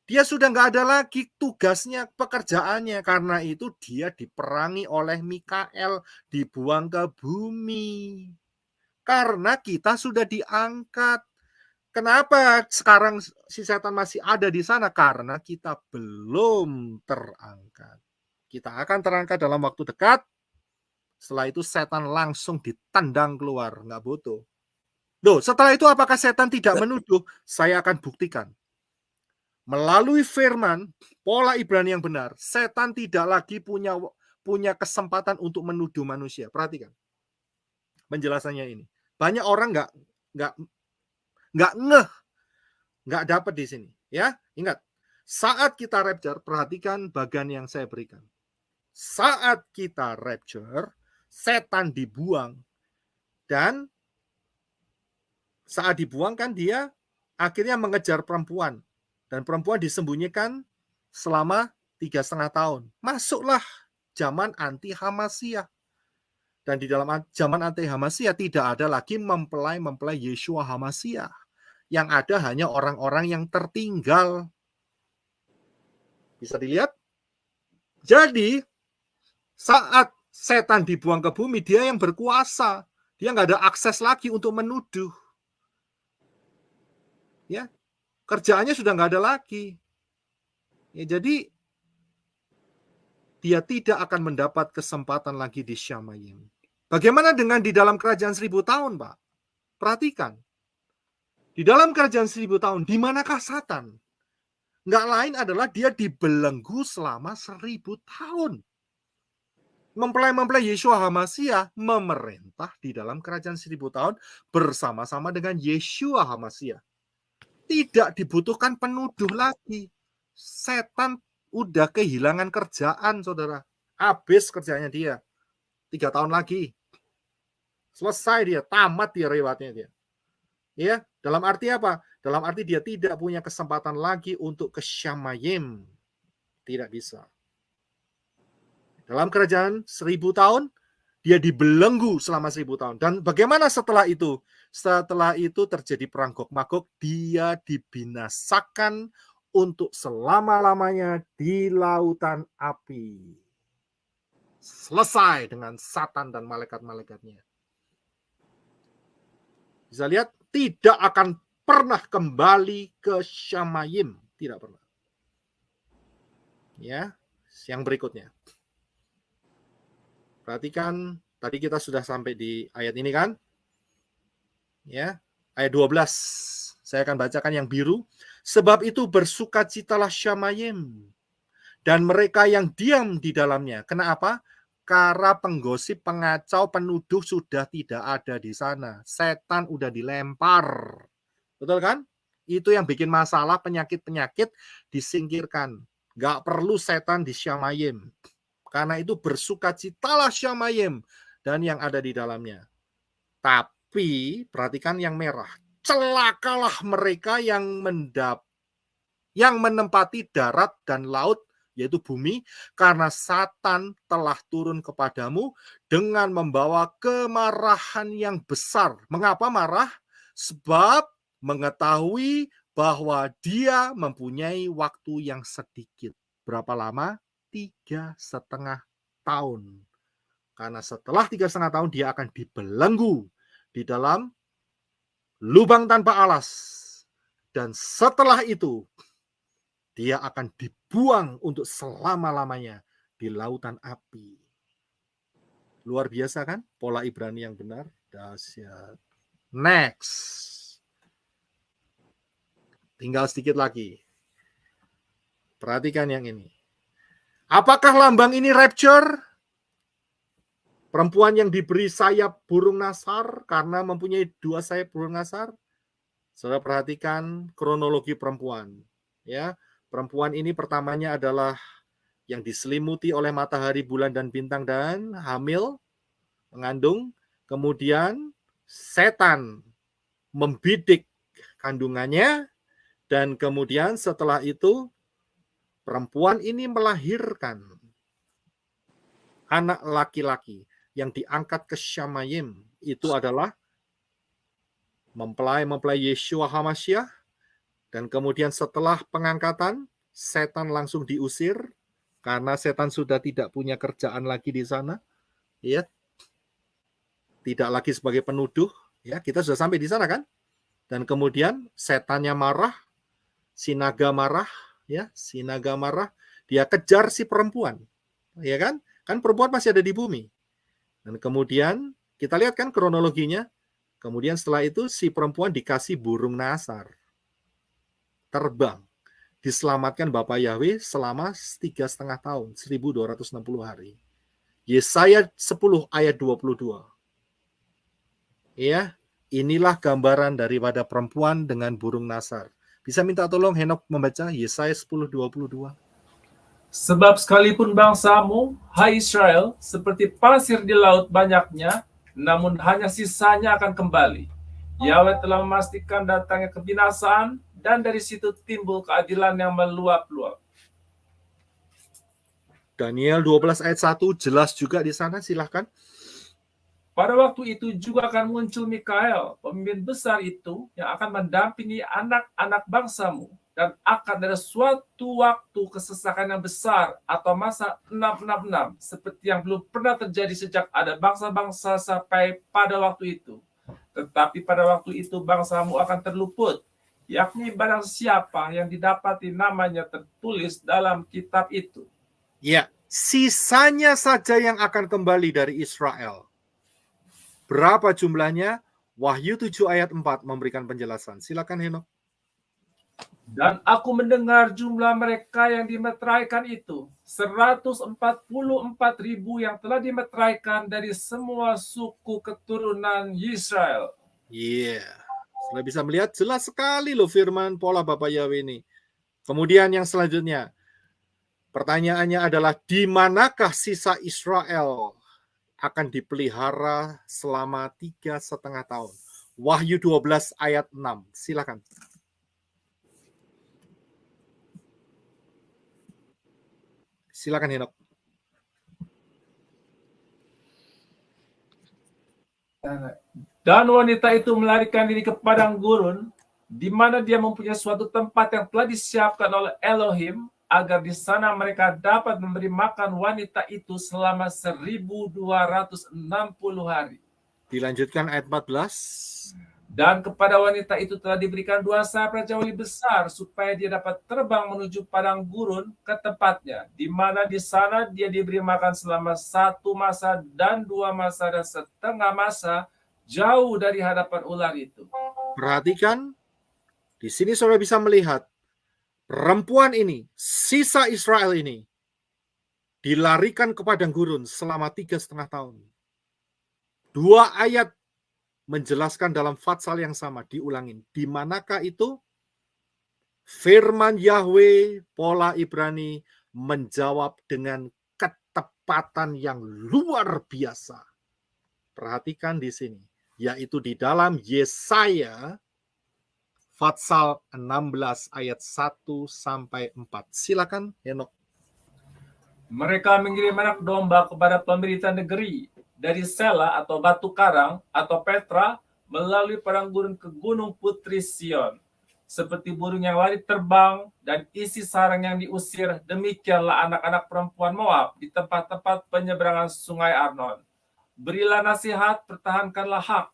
Dia sudah nggak ada lagi tugasnya, pekerjaannya. Karena itu dia diperangi oleh Mikael, dibuang ke bumi. Karena kita sudah diangkat. Kenapa sekarang si setan masih ada di sana? Karena kita belum terangkat. Kita akan terangkat dalam waktu dekat. Setelah itu setan langsung ditendang keluar. Nggak butuh. Loh, setelah itu apakah setan tidak menuduh? Saya akan buktikan. Melalui firman, pola Ibrani yang benar, setan tidak lagi punya kesempatan untuk menuduh manusia. Perhatikan penjelasannya ini. Banyak orang nggak dapat di sini. Ya, ingat, saat kita rapture, perhatikan bagian yang saya berikan. Saat kita rapture, setan dibuang, dan saat dibuang kan dia akhirnya mengejar perempuan, dan perempuan disembunyikan selama 3,5 tahun. Masuklah zaman anti Hamasiyah. Dan di dalam zaman anti Hamasiyah tidak ada lagi mempelai Yeshua Hamasiyah. Yang ada hanya orang-orang yang tertinggal. Bisa dilihat? Jadi saat setan dibuang ke bumi, dia yang berkuasa. Dia nggak ada akses lagi untuk menuduh. Ya, kerjaannya sudah nggak ada lagi. Ya, jadi dia tidak akan mendapat kesempatan lagi di Syamayim. Bagaimana dengan di dalam kerajaan 1000 tahun, Pak? Perhatikan. Di dalam kerajaan 1000 tahun, di manakah Satan? Nggak lain adalah dia dibelenggu selama 1000 tahun. Mempelai Yeshua HaMashiach memerintah di dalam kerajaan 1000 tahun bersama-sama dengan Yeshua HaMashiach. Tidak dibutuhkan penuduh lagi. Setan udah kehilangan kerjaan, saudara. Habis kerjanya dia. 3 tahun lagi. Selesai dia, tamat dia riwayatnya dia. Ya, dalam arti apa? Dalam arti dia tidak punya kesempatan lagi untuk ke Syamayim. Tidak bisa. Dalam kerajaan 1000 tahun, dia dibelenggu selama 1000 tahun. Dan bagaimana setelah itu? Setelah itu terjadi perang Gog-Magog, dia dibinasakan untuk selama-lamanya di lautan api. Selesai dengan Satan dan malaikat-malaikatnya. Bisa lihat, tidak akan pernah kembali ke Syamayim. Tidak pernah. Ya, yang berikutnya. Perhatikan, tadi kita sudah sampai di ayat ini kan? Ya, ayat 12. Saya akan bacakan yang biru. Sebab itu bersukacitalah Syamayim dan mereka yang diam di dalamnya. Kenapa? Karena penggosip, pengacau, penuduh sudah tidak ada di sana. Setan udah dilempar. Betul kan? Itu yang bikin masalah, penyakit-penyakit disingkirkan. Nggak perlu setan di Syamayim. Karena itu bersukacitalah Syamayim dan yang ada di dalamnya. Tapi perhatikan yang merah. Celakalah mereka yang menempati darat dan laut, yaitu bumi, karena Satan telah turun kepadamu dengan membawa kemarahan yang besar. Mengapa marah? Sebab mengetahui bahwa dia mempunyai waktu yang sedikit. Berapa lama? 3,5 tahun. Karena setelah 3,5 tahun dia akan dibelenggu di dalam lubang tanpa alas. Dan setelah itu dia akan dibuang untuk selama-lamanya di lautan api. Luar biasa kan? Pola Ibrani yang benar. Dahsyat. Next. Tinggal sedikit lagi. Perhatikan yang ini. Apakah lambang ini rapture? Perempuan yang diberi sayap burung nasar karena mempunyai 2 sayap burung nasar? Saudara perhatikan kronologi perempuan. Ya, perempuan ini pertamanya adalah yang diselimuti oleh matahari, bulan, dan bintang dan hamil, mengandung. Kemudian setan membidik kandungannya dan kemudian setelah itu perempuan ini melahirkan anak laki-laki yang diangkat ke Syamayim. Itu adalah mempelai Yeshua HaMashiach. Dan kemudian setelah pengangkatan, setan langsung diusir karena setan sudah tidak punya kerjaan lagi di sana. Ya. Tidak lagi sebagai penuduh, ya. Kita sudah sampai di sana kan? Dan kemudian setannya marah, si naga marah, ya, si naga marah, dia kejar si perempuan. Ya kan? Kan perempuan masih ada di bumi. Dan kemudian kita lihat kan kronologinya. Kemudian setelah itu si perempuan dikasih burung nasar. Terbang. Diselamatkan Bapak Yahweh selama 3,5 tahun, 1260 hari. Yesaya 10 ayat 22. Ya, inilah gambaran daripada perempuan dengan burung nasar. Bisa minta tolong Henok membaca Yesaya 10:22. Sebab sekalipun bangsamu, hai Israel, seperti pasir di laut banyaknya, namun hanya sisanya akan kembali. Yahweh telah memastikan datangnya kebinasaan, dan dari situ timbul keadilan yang meluap-luap. Daniel 12 ayat 1 jelas juga di sana, silahkan. Pada waktu itu juga akan muncul Mikael, pemimpin besar itu, yang akan mendampingi anak-anak bangsamu, dan akan ada suatu waktu kesesakan yang besar atau masa 666, seperti yang belum pernah terjadi sejak ada bangsa-bangsa sampai pada waktu itu. Tetapi pada waktu itu bangsamu akan terluput, yakni barang siapa yang didapati namanya tertulis dalam kitab itu. Ya, sisanya saja yang akan kembali dari Israel. Berapa jumlahnya? Wahyu 7 ayat 4 memberikan penjelasan. Silakan Henok. Dan aku mendengar jumlah mereka yang dimeteraikan itu, 144.000 yang telah dimeteraikan dari semua suku keturunan Israel. Iya, sudah bisa melihat jelas sekali loh firman pola Bapak Yahweh ini. Kemudian yang selanjutnya, pertanyaannya adalah di manakah sisa Israel akan dipelihara selama 3,5 tahun? Wahyu 12 ayat 6. Silakan. Silakan Henok. Dan wanita itu melarikan diri ke padang gurun, di mana dia mempunyai suatu tempat yang telah disiapkan oleh Elohim, agar di sana mereka dapat memberi makan wanita itu selama 1.260 hari. Dilanjutkan ayat 14. Dan kepada wanita itu telah diberikan 2 sayap yang lebih besar supaya dia dapat terbang menuju padang gurun ke tempatnya, di mana di sana dia diberi makan selama 1 masa dan 2 masa dan setengah masa jauh dari hadapan ular itu. Perhatikan, di sini saudara bisa melihat perempuan ini, sisa Israel ini, dilarikan ke padang gurun selama 3,5 tahun. 2 ayat menjelaskan dalam Fatsal yang sama, diulangin. Di manakah itu? Firman Yahweh, pola Ibrani, menjawab dengan ketepatan yang luar biasa. Perhatikan di sini, yaitu di dalam Yesaya Fatsal 16 ayat 1 sampai 4. Silakan, Henok. Mereka mengirim anak domba kepada pemerintah negeri dari Sela atau Batu Karang atau Petra melalui padang gurun ke Gunung Putri Sion. Seperti burung yang lari terbang dan isi sarang yang diusir, demikianlah anak-anak perempuan Moab di tempat-tempat penyeberangan sungai Arnon. Berilah nasihat, pertahankanlah hak.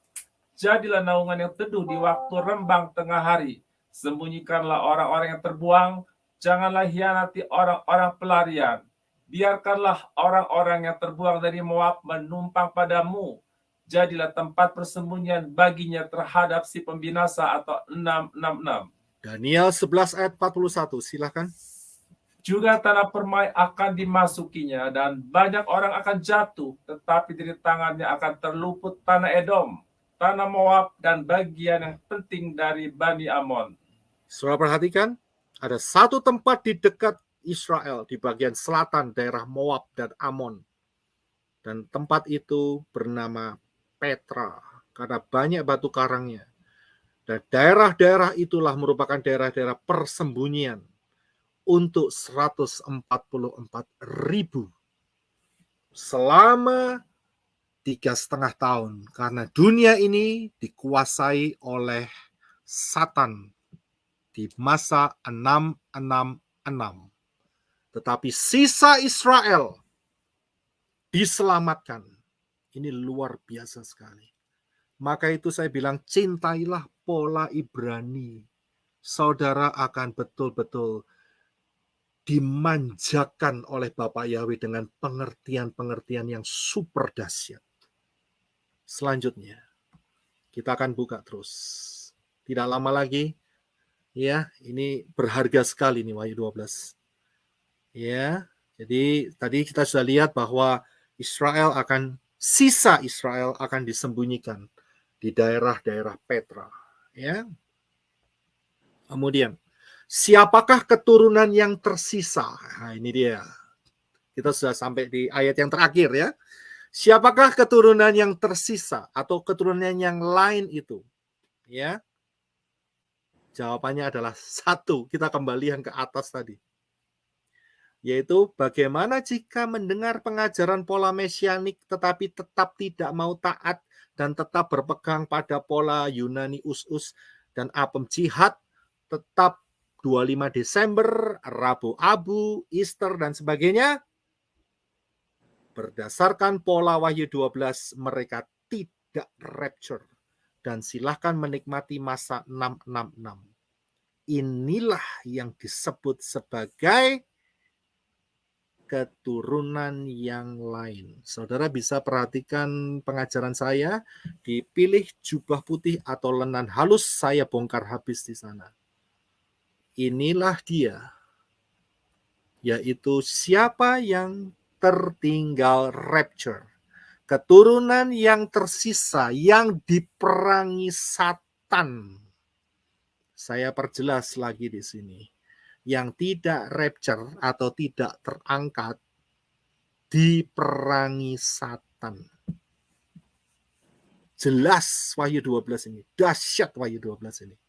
Jadilah naungan yang teduh di waktu rembang tengah hari. Sembunyikanlah orang-orang yang terbuang, janganlah hianati orang-orang pelarian. Biarkanlah orang-orang yang terbuang dari Moab menumpang padamu. Jadilah tempat persembunyian baginya terhadap si pembinasa atau 666. Daniel 11 ayat 41, silakan. Juga tanah permai akan dimasukinya dan banyak orang akan jatuh, tetapi dari tangannya akan terluput tanah Edom, tanah Moab, dan bagian yang penting dari Bani Amon. Saudara perhatikan, ada satu tempat di dekat Israel, di bagian selatan daerah Moab dan Amon. Dan tempat itu bernama Petra, karena banyak batu karangnya. Dan daerah-daerah itulah merupakan daerah-daerah persembunyian untuk 144.000 selama 3,5 tahun. Karena dunia ini dikuasai oleh Satan di masa 666. Tetapi sisa Israel diselamatkan. Ini luar biasa sekali. Maka itu saya bilang, cintailah pola Ibrani. Saudara akan betul-betul dimanjakan oleh Bapak Yahweh dengan pengertian-pengertian yang super dahsyat. Selanjutnya, kita akan buka terus. Tidak lama lagi, ya, ini berharga sekali nih Wahyu 12. Ya, jadi tadi kita sudah lihat bahwa sisa Israel akan disembunyikan di daerah-daerah Petra. Ya. Kemudian, siapakah keturunan yang tersisa? Nah, ini dia. Kita sudah sampai di ayat yang terakhir ya. Siapakah keturunan yang tersisa atau keturunan yang lain itu? Ya. Jawabannya adalah 1. Kita kembali yang ke atas tadi. Yaitu bagaimana jika mendengar pengajaran pola mesianik tetapi tetap tidak mau taat dan tetap berpegang pada pola Yunani us-us dan apem jihad, tetap 25 Desember, Rabu Abu, Easter dan sebagainya. Berdasarkan pola Wahyu 12, mereka tidak rapture dan silahkan menikmati masa 666. Inilah yang disebut sebagai keturunan yang lain. Saudara bisa perhatikan pengajaran saya, dipilih jubah putih atau lenan halus, saya bongkar habis di sana. Inilah dia, yaitu siapa yang tertinggal rapture. Keturunan yang tersisa, yang diperangi Satan. Saya perjelas lagi di sini. Yang tidak rapture atau tidak terangkat diperangi Satan. Jelas Wahyu 12 ini, dahsyat Wahyu 12 ini.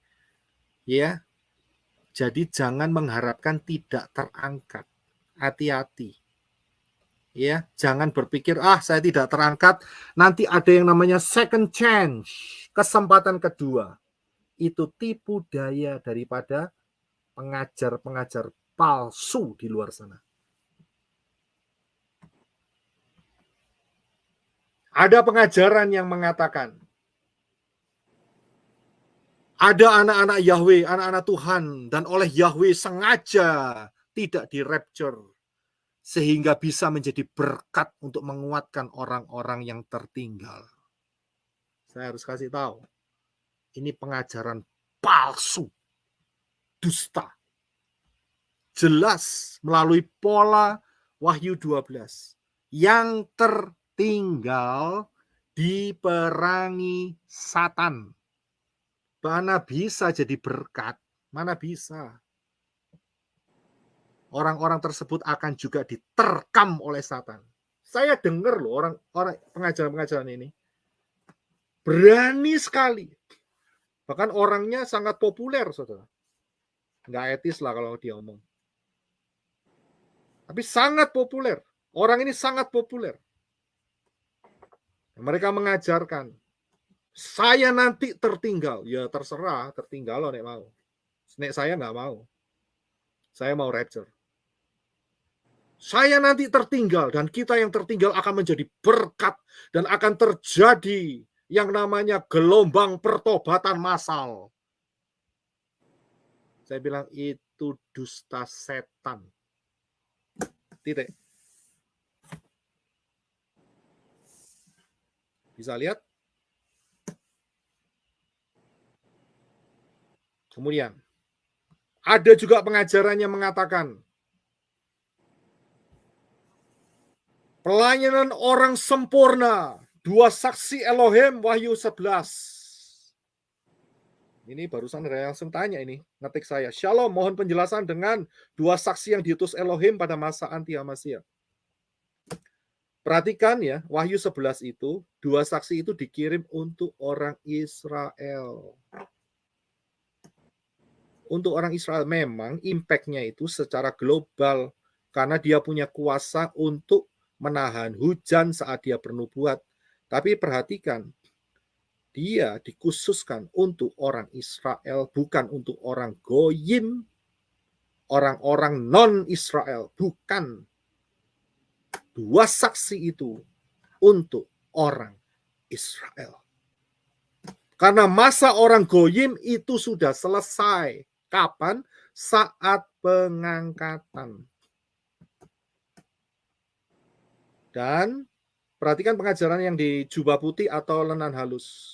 Ya. Jadi jangan mengharapkan tidak terangkat. Hati-hati. Ya, jangan berpikir saya tidak terangkat, nanti ada yang namanya second chance, kesempatan kedua. Itu tipu daya daripada pengajar-pengajar palsu di luar sana. Ada pengajaran yang mengatakan Ada anak-anak Yahweh, anak-anak Tuhan, dan oleh Yahweh sengaja tidak di-rapture, sehingga bisa menjadi berkat untuk menguatkan orang-orang yang tertinggal. Saya harus kasih tahu, ini pengajaran palsu, dusta. Jelas melalui pola Wahyu 12. Yang tertinggal diperangi Satan. Mana bisa jadi berkat? Mana bisa? Orang-orang tersebut akan juga diterkam oleh Satan. Saya dengar loh orang pengajaran-pengajaran ini. Berani sekali. Bahkan orangnya sangat populer, saudara. Nggak etis lah kalau dia omong. Tapi sangat populer. Orang ini sangat populer. Mereka mengajarkan, saya nanti tertinggal. Ya terserah, tertinggal loh nek mau. Nek saya nggak mau. Saya mau rapture. Saya nanti tertinggal dan kita yang tertinggal akan menjadi berkat dan akan terjadi yang namanya gelombang pertobatan massal. Saya bilang itu dusta setan. Titik. Bisa lihat? Kemudian ada juga pengajaran yang mengatakan pelayanan orang sempurna, 2 saksi Elohim, Wahyu 11. Ini barusan langsung tanya ini, ngetik saya. Shalom, mohon penjelasan dengan 2 saksi yang diutus Elohim pada masa anti Hamasiyah. Perhatikan ya, Wahyu 11 itu, 2 saksi itu dikirim untuk orang Israel. Untuk orang Israel memang impact-nya itu secara global, karena dia punya kuasa untuk menahan hujan saat dia bernubuat. Tapi perhatikan, dia dikhususkan untuk orang Israel, bukan untuk orang Goyim, orang-orang non-Israel, bukan. 2 saksi itu untuk orang Israel. Karena masa orang Goyim itu sudah selesai. Kapan? Saat pengangkatan. Dan perhatikan pengajaran yang di jubah putih atau lenan halus.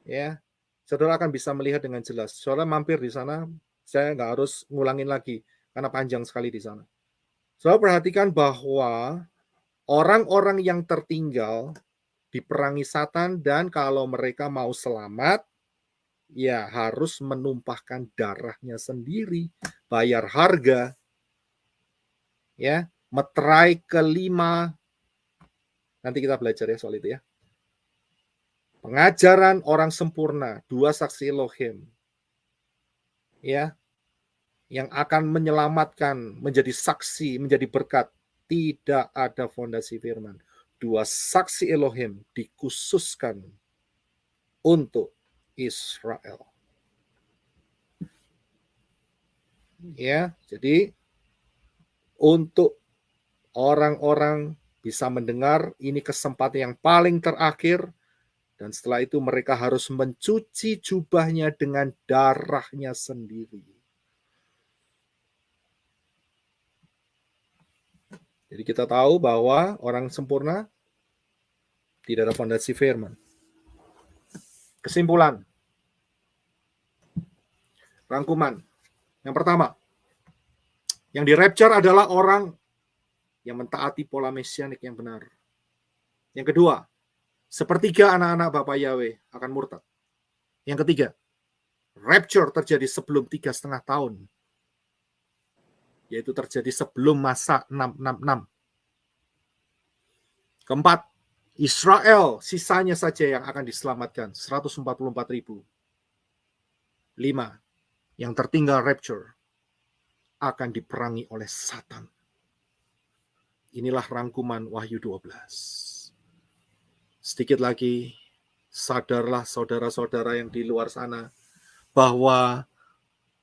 Ya, saudara akan bisa melihat dengan jelas. Saudara mampir di sana, saya nggak harus ngulangin lagi karena panjang sekali di sana. Saudara perhatikan bahwa orang-orang yang tertinggal diperangi Satan dan kalau mereka mau selamat, ya harus menumpahkan darahnya sendiri, bayar harga. Ya, meterai kelima. Nanti kita belajar ya soal itu ya. Pengajaran orang sempurna, 2 saksi Elohim. Ya, yang akan menyelamatkan, menjadi saksi, menjadi berkat. Tidak ada fondasi firman. 2 saksi Elohim dikhususkan untuk Israel. Ya, jadi untuk orang-orang bisa mendengar, ini kesempatan yang paling terakhir, dan setelah itu mereka harus mencuci jubahnya dengan darahnya sendiri. Jadi kita tahu bahwa orang sempurna tidak ada fondasi firman. Kesimpulan. Rangkuman. Yang pertama, yang di-rapture adalah orang yang mentaati pola mesianik yang benar. Yang kedua, sepertiga anak-anak Bapak Yahweh akan murtad. Yang ketiga, rapture terjadi sebelum 3,5 tahun. Yaitu terjadi sebelum masa 666. Keempat, Israel sisanya saja yang akan diselamatkan, 144.000. 5, yang tertinggal rapture akan diperangi oleh Satan. Inilah rangkuman Wahyu 12. Sedikit lagi, sadarlah saudara-saudara yang di luar sana, bahwa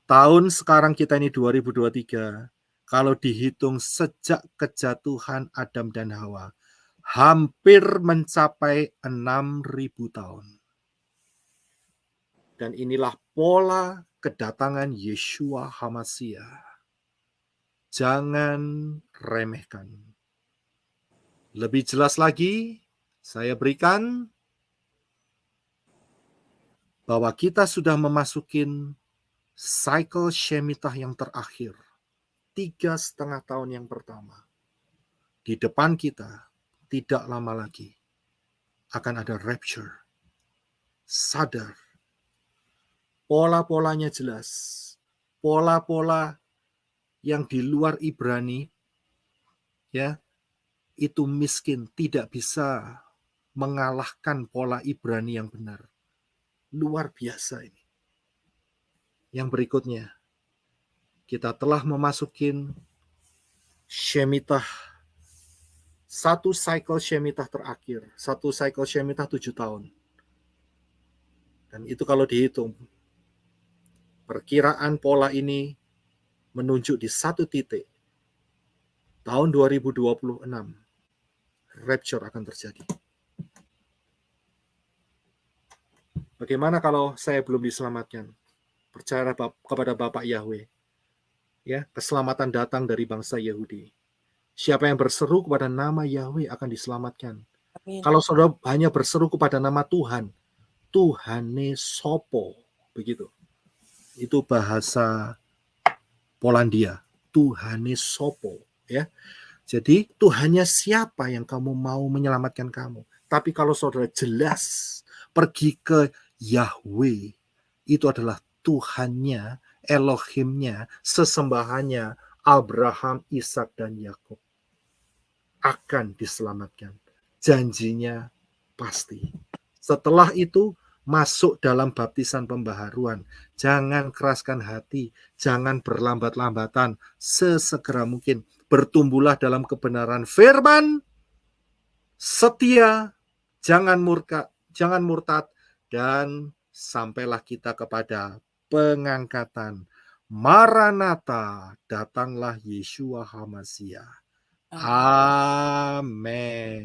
tahun sekarang kita ini 2023, kalau dihitung sejak kejatuhan Adam dan Hawa, hampir mencapai 6.000 tahun. Dan inilah pola kedatangan Yeshua HaMasyiah. Jangan remehkan. Lebih jelas lagi, saya berikan bahwa kita sudah memasukin cycle Shemitah yang terakhir. 3,5 tahun yang pertama. Di depan kita, tidak lama lagi, akan ada rapture. Sadar. Pola-polanya jelas. Pola-pola yang di luar Ibrani, ya, itu miskin, tidak bisa mengalahkan pola Ibrani yang benar. Luar biasa ini. Yang berikutnya, kita telah memasukin Shemitah, satu cycle Shemitah terakhir. Satu cycle Shemitah 7 tahun. Dan itu kalau dihitung, perkiraan pola ini menunjuk di satu titik. Tahun 2026, rapture akan terjadi. Bagaimana kalau saya belum diselamatkan? Percaya kepada Bapak Yahweh. Ya, keselamatan datang dari bangsa Yahudi. Siapa yang berseru kepada nama Yahweh akan diselamatkan. Amin. Kalau saudara hanya berseru kepada nama Tuhan, Tuhane sopo, begitu. Itu bahasa Polandia, Tuhane sopo, ya. Jadi Tuhannya siapa yang kamu mau menyelamatkan kamu? Tapi kalau saudara jelas pergi ke Yahweh, itu adalah Tuhannya, Elohimnya, sesembahannya Abraham, Ishak, dan Yakub akan diselamatkan. Janjinya pasti. Setelah itu masuk dalam baptisan pembaharuan. Jangan keraskan hati, jangan berlambat-lambatan, sesegera mungkin bertumbuhlah dalam kebenaran firman, setia, jangan murtad, dan sampailah kita kepada pengangkatan. Maranatha, datanglah Yeshua HaMasyiah. Amin.